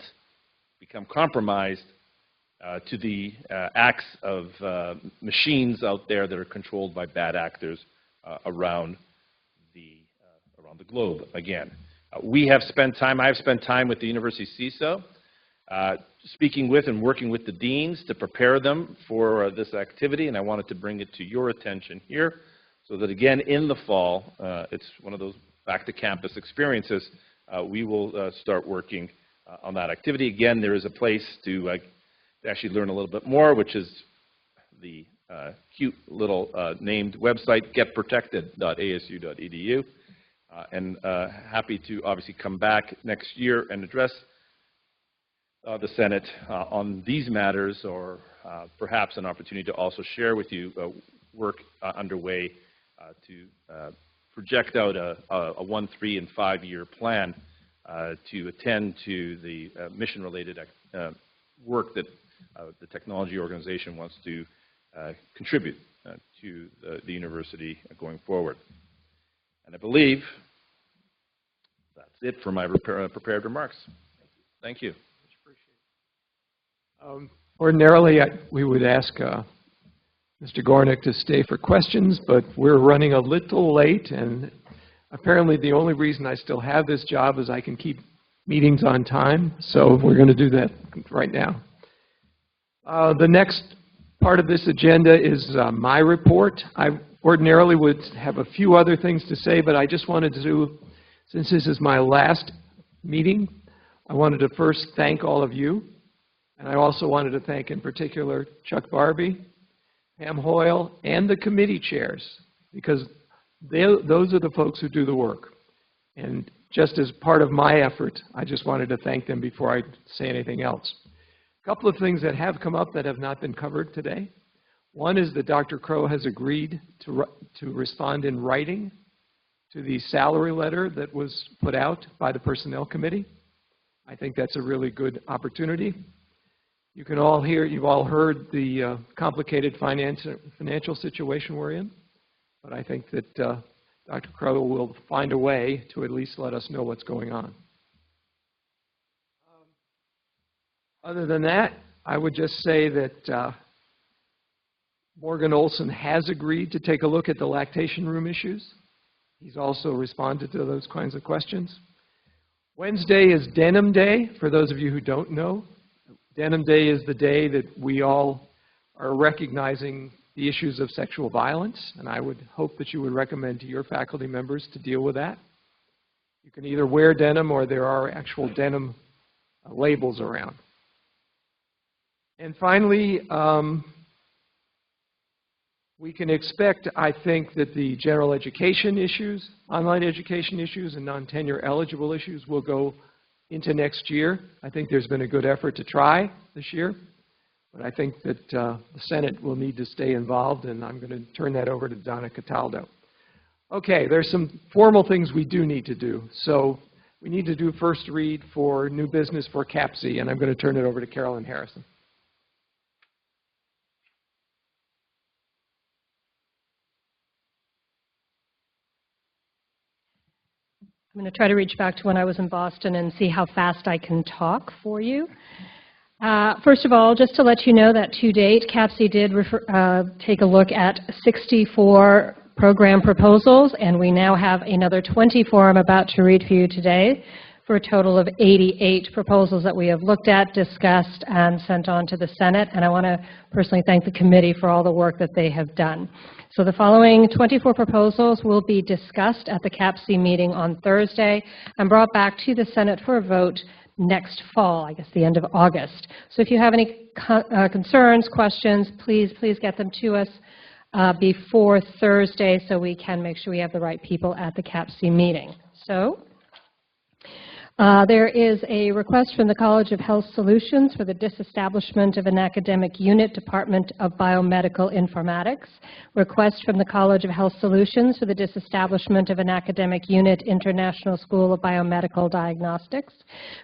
become compromised to the acts of machines out there that are controlled by bad actors around the globe. Again, We have spent time, I have spent time with the University CISO, speaking with and working with the deans to prepare them for this activity, and I wanted to bring it to your attention here so that, again, in the fall, it's one of those back-to-campus experiences, we will start working on that activity. Again, there is a place to actually learn a little bit more, which is the cute little named website, getprotected.asu.edu. And happy to obviously come back next year and address the Senate on these matters, or perhaps an opportunity to also share with you work underway to project out a 1, 3, and 5-year plan to attend to the mission-related work that the technology organization wants to contribute to the university going forward. And I believe that's it for my prepared remarks. Thank you. Ordinarily, we would ask Mr. Gornick to stay for questions, but we're running a little late, and apparently the only reason I still have this job is I can keep meetings on time, so we're going to do that right now. The next part of this agenda is my report. I ordinarily would have a few other things to say, but I just wanted to, since this is my last meeting, I wanted to first thank all of you, and I also wanted to thank in particular Chuck Barbie, Pam Hoyle, and the committee chairs, because those are the folks who do the work. And just as part of my effort, I just wanted to thank them before I say anything else. A couple of things that have come up that have not been covered today. One is that Dr. Crow has agreed to respond in writing to the salary letter that was put out by the Personnel Committee. I think that's a really good opportunity. You can all hear, you've all heard the complicated financial situation we're in, but I think that Dr. Crow will find a way to at least let us know what's going on. Other than that, I would just say that Morgan Olson has agreed to take a look at the lactation room issues. He's also responded to those kinds of questions. Wednesday is Denim Day, for those of you who don't know. Denim Day is the day that we all are recognizing the issues of sexual violence, and I would hope that you would recommend to your faculty members to deal with that. You can either wear denim or there are actual denim labels around. And finally, we can expect, I think, that the general education issues, online education issues, and non-tenure eligible issues will go into next year. I think there's been a good effort to try this year, but I think that the Senate will need to stay involved, and I'm going to turn that over to Donna Cataldo. Okay, there's some formal things we do need to do. So we need to do first read for new business for CAPC, and I'm going to turn it over to Carolyn Harrison. I'm going to try to reach back to when I was in Boston and see how fast I can talk for you. First of all, just to let you know that to date, CAPC did take a look at 64 program proposals, and we now have another 24 I'm about to read for you today, for a total of 88 proposals that we have looked at, discussed, and sent on to the Senate. And I want to personally thank the committee for all the work that they have done. So the following 24 proposals will be discussed at the CAPC meeting on Thursday and brought back to the Senate for a vote next fall, I guess the end of August. So if you have any concerns, questions, please get them to us before Thursday so we can make sure we have the right people at the CAPC meeting. So there is a request from the College of Health Solutions for the disestablishment of an academic unit, Department of Biomedical Informatics. Request from the College of Health Solutions for the disestablishment of an academic unit, International School of Biomedical Diagnostics.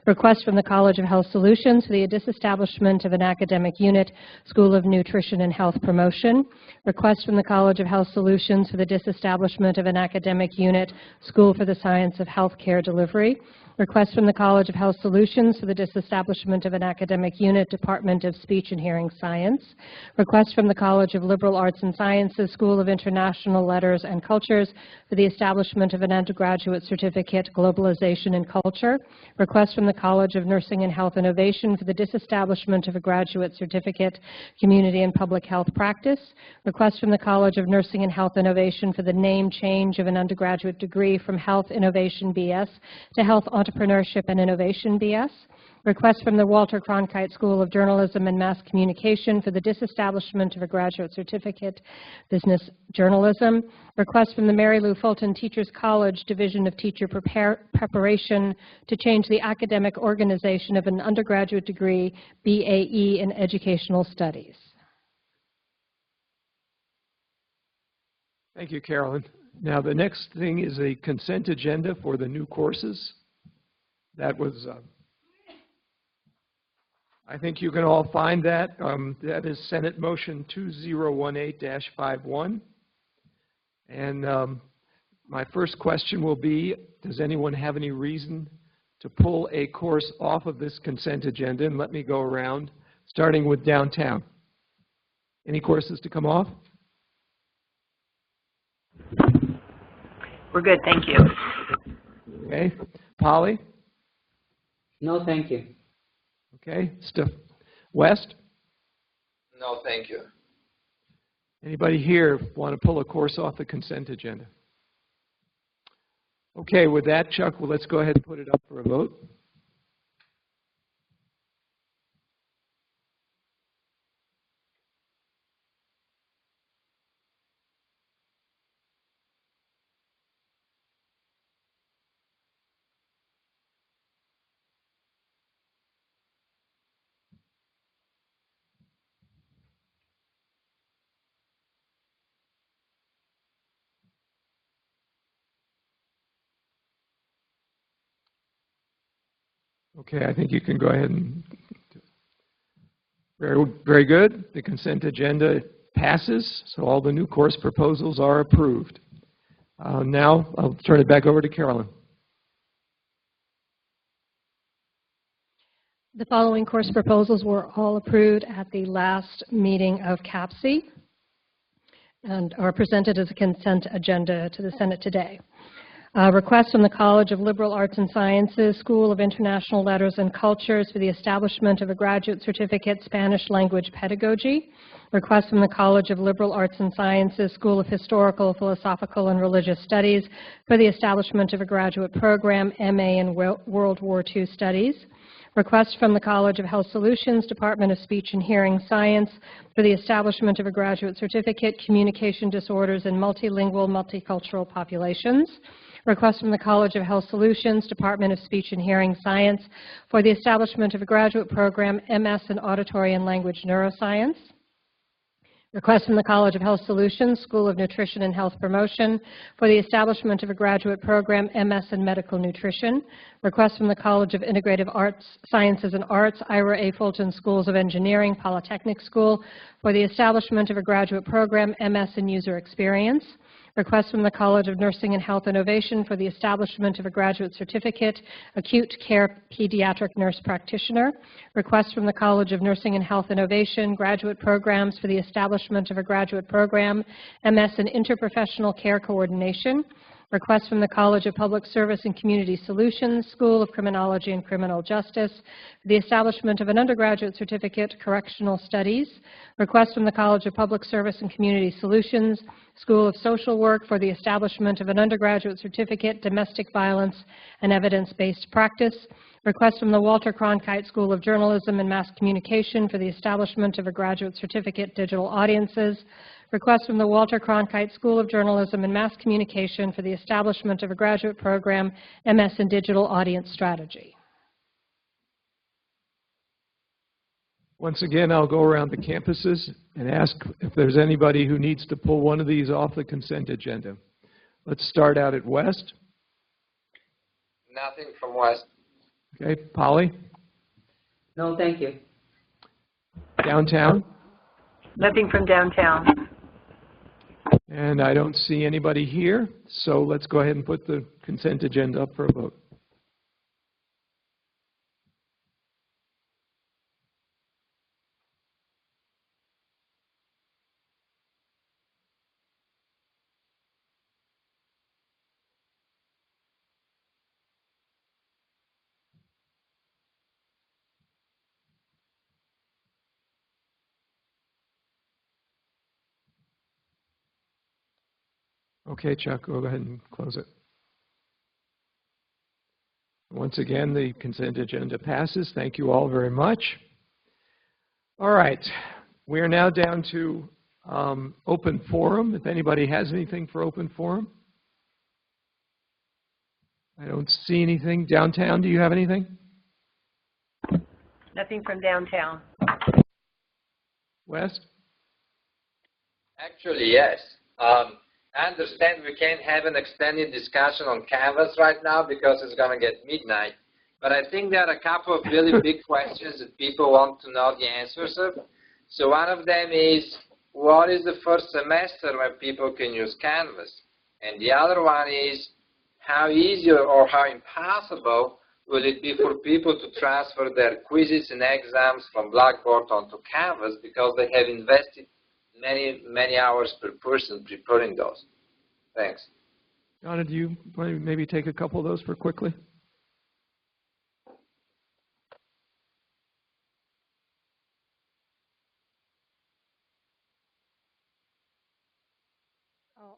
Request from the College of Health Solutions for the disestablishment of an academic unit, School of Nutrition and Health Promotion. Request from the College of Health Solutions for the disestablishment of an academic unit, School for the Science of Healthcare Delivery. Request Request from the College of Health Solutions for the disestablishment of an academic unit, Department of Speech and Hearing Science. Request from the College of Liberal Arts and Sciences, School of International Letters and Cultures for the establishment of an undergraduate certificate, Globalization and Culture. Request from the College of Nursing and Health Innovation for the disestablishment of a graduate certificate, Community and Public Health Practice. Request from the College of Nursing and Health Innovation for the name change of an undergraduate degree from Health Innovation BS to Health Entrepreneurship and Innovation BS. Request from the Walter Cronkite School of Journalism and Mass Communication for the disestablishment of a graduate certificate, Business Journalism. Request from the Mary Lou Fulton Teachers College Division of Teacher Preparation to change the academic organization of an undergraduate degree, BAE in Educational Studies. Thank you, Carolyn. Now, the next thing is a consent agenda for the new courses. That was, I think you can all find that. That is Senate Motion 2018-51. And my first question will be, does anyone have any reason to pull a course off of this consent agenda? And let me go around, starting with downtown. Any courses to come off? We're good, thank you. Okay. Polly? No, thank you. Okay. West? No, thank you. Anybody here want to pull a course off the consent agenda? Okay, with that, Chuck, well, let's go ahead and put it up for a vote. Okay, I think you can go ahead and, very good. The consent agenda passes, so all the new course proposals are approved. Now, I'll turn it back over to Carolyn. The following course proposals were all approved at the last meeting of CAPC and are presented as a consent agenda to the Senate today. Request from the College of Liberal Arts and Sciences, School of International Letters and Cultures for the establishment of a graduate certificate, Spanish Language Pedagogy. Request from the College of Liberal Arts and Sciences, School of Historical, Philosophical, and Religious Studies for the establishment of a graduate program, MA in World War II Studies. Request from the College of Health Solutions, Department of Speech and Hearing Science for the establishment of a graduate certificate, Communication Disorders in Multilingual, Multicultural Populations. Request from the College of Health Solutions, Department of Speech and Hearing Science for the establishment of a graduate program, MS in Auditory and Language Neuroscience. Request from the College of Health Solutions, School of Nutrition and Health Promotion for the establishment of a graduate program, MS in Medical Nutrition. Request from the College of Integrative Arts, Sciences and Arts, Ira A. Fulton Schools of Engineering, Polytechnic School for the establishment of a graduate program, MS in User Experience. Request from the College of Nursing and Health Innovation for the establishment of a graduate certificate, Acute Care Pediatric Nurse Practitioner. Request from the College of Nursing and Health Innovation, graduate programs for the establishment of a graduate program, MS in Interprofessional Care Coordination. Request from the College of Public Service and Community Solutions, School of Criminology and Criminal Justice for the establishment of an undergraduate certificate, Correctional Studies. Request from the College of Public Service and Community Solutions, School of Social Work for the establishment of an undergraduate certificate, Domestic Violence and Evidence-Based Practice. Request from the Walter Cronkite School of Journalism and Mass Communication for the establishment of a graduate certificate, Digital Audiences. Request from the Walter Cronkite School of Journalism and Mass Communication for the establishment of a graduate program, MS in Digital Audience Strategy. Once again, I'll go around the campuses and ask if there's anybody who needs to pull one of these off the consent agenda. Let's start out at West. Nothing from West. Okay, Polly? No, thank you. Downtown? Nothing from downtown. And I don't see anybody here, so let's go ahead and put the consent agenda up for a vote. Okay, Chuck, go ahead and close it. Once again, the consent agenda passes. Thank you all very much. All right, we are now down to open forum. If anybody has anything for open forum. I don't see anything. Downtown, do you have anything? Nothing from downtown. West? Actually, yes. I understand we can't have an extended discussion on Canvas right now because it's going to get midnight. But I think there are a couple of really big questions that people want to know the answers of. So one of them is, what is the first semester when people can use Canvas? And the other one is, how easy or how impossible will it be for people to transfer their quizzes and exams from Blackboard onto Canvas because they have invested many hours per person preparing those? Thanks. Donna, do you want to maybe take a couple of those for quickly?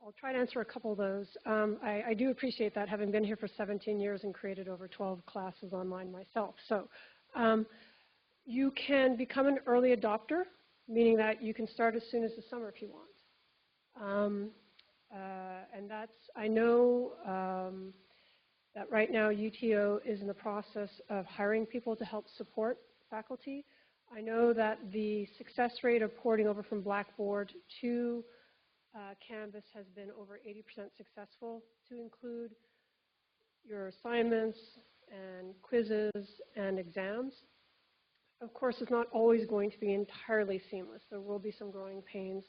I'll try to answer a couple of those. I do appreciate that, having been here for 17 years and created over 12 classes online myself. So you can become an early adopter, meaning that you can start as soon as the summer if you want. And that's, I know that right now UTO is in the process of hiring people to help support faculty. I know that the success rate of porting over from Blackboard to Canvas has been over 80% successful, to include your assignments and quizzes and exams. Of course, it's not always going to be entirely seamless. There will be some growing pains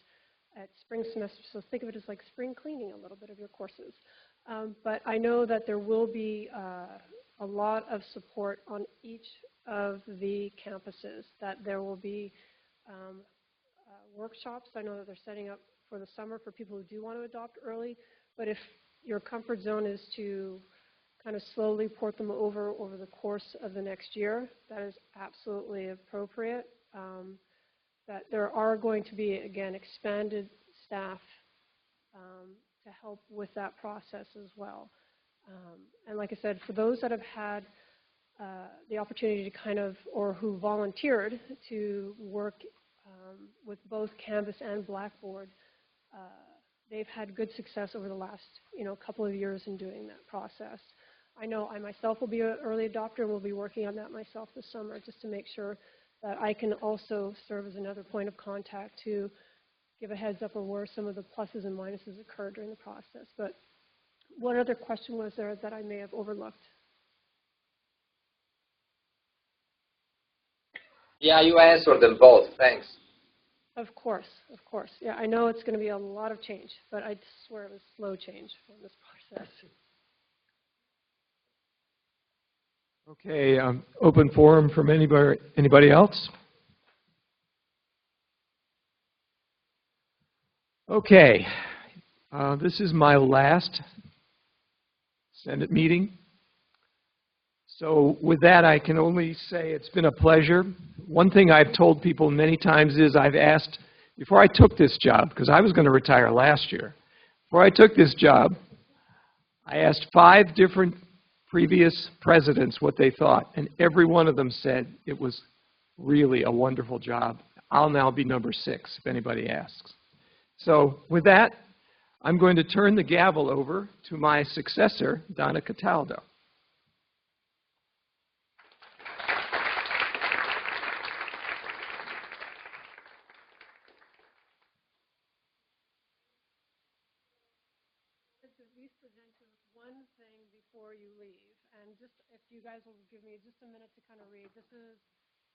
at spring semester, so think of it as like spring cleaning a little bit of your courses. But I know that there will be a lot of support on each of the campuses, that there will be workshops. I know that they're setting up for the summer for people who do want to adopt early, but if your comfort zone is to kind of slowly port them over the course of the next year, that is absolutely appropriate. That there are going to be, again, expanded staff to help with that process as well. And like I said, for those that have had the opportunity to kind of, or who volunteered to work with both Canvas and Blackboard, they've had good success over the last, couple of years in doing that process. I know I myself will be an early adopter and will be working on that myself this summer just to make sure that I can also serve as another point of contact to give a heads up on where some of the pluses and minuses occurred during the process. But what other question was there that I may have overlooked? Yeah, you answered them both. Thanks. Of course, of course. Yeah, I know it's going to be a lot of change, but I swear it was slow change from this process. Okay, open forum from anybody else? Okay, this is my last Senate meeting. So with that, I can only say it's been a pleasure. One thing I've told people many times is I've asked, before I took this job, because I was going to retire last year, before I took this job, I asked 5 different previous presidents what they thought, and every one of them said it was really a wonderful job. I'll now be number 6 if anybody asks. So with that, I'm going to turn the gavel over to my successor, Donna Cataldo. One thing before you leave, and just if you guys will give me just a minute to kind of read. This is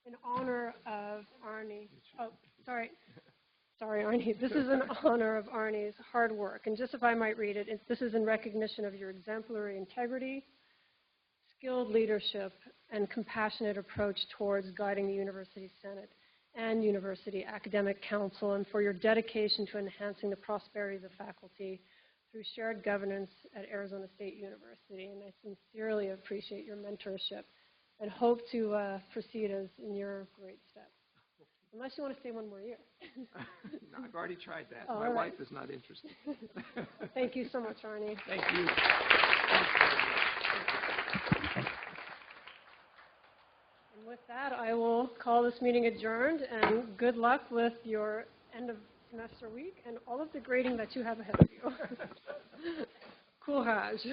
in honor of Arnie. Oh, sorry, Arnie. This is in honor of Arnie's hard work, and just if I might read it, this is in recognition of your exemplary integrity, skilled leadership, and compassionate approach towards guiding the University Senate and University Academic Council, and for your dedication to enhancing the prosperity of the faculty through shared governance at Arizona State University. And I sincerely appreciate your mentorship and hope to proceed as in your great steps. Unless you want to stay one more year. No, I've already tried that. All My right. wife is not interested. Thank you so much, Arnie. Thank you. And with that, I will call this meeting adjourned, and good luck with your end of semester week and all of the grading that you have ahead of you. Courage.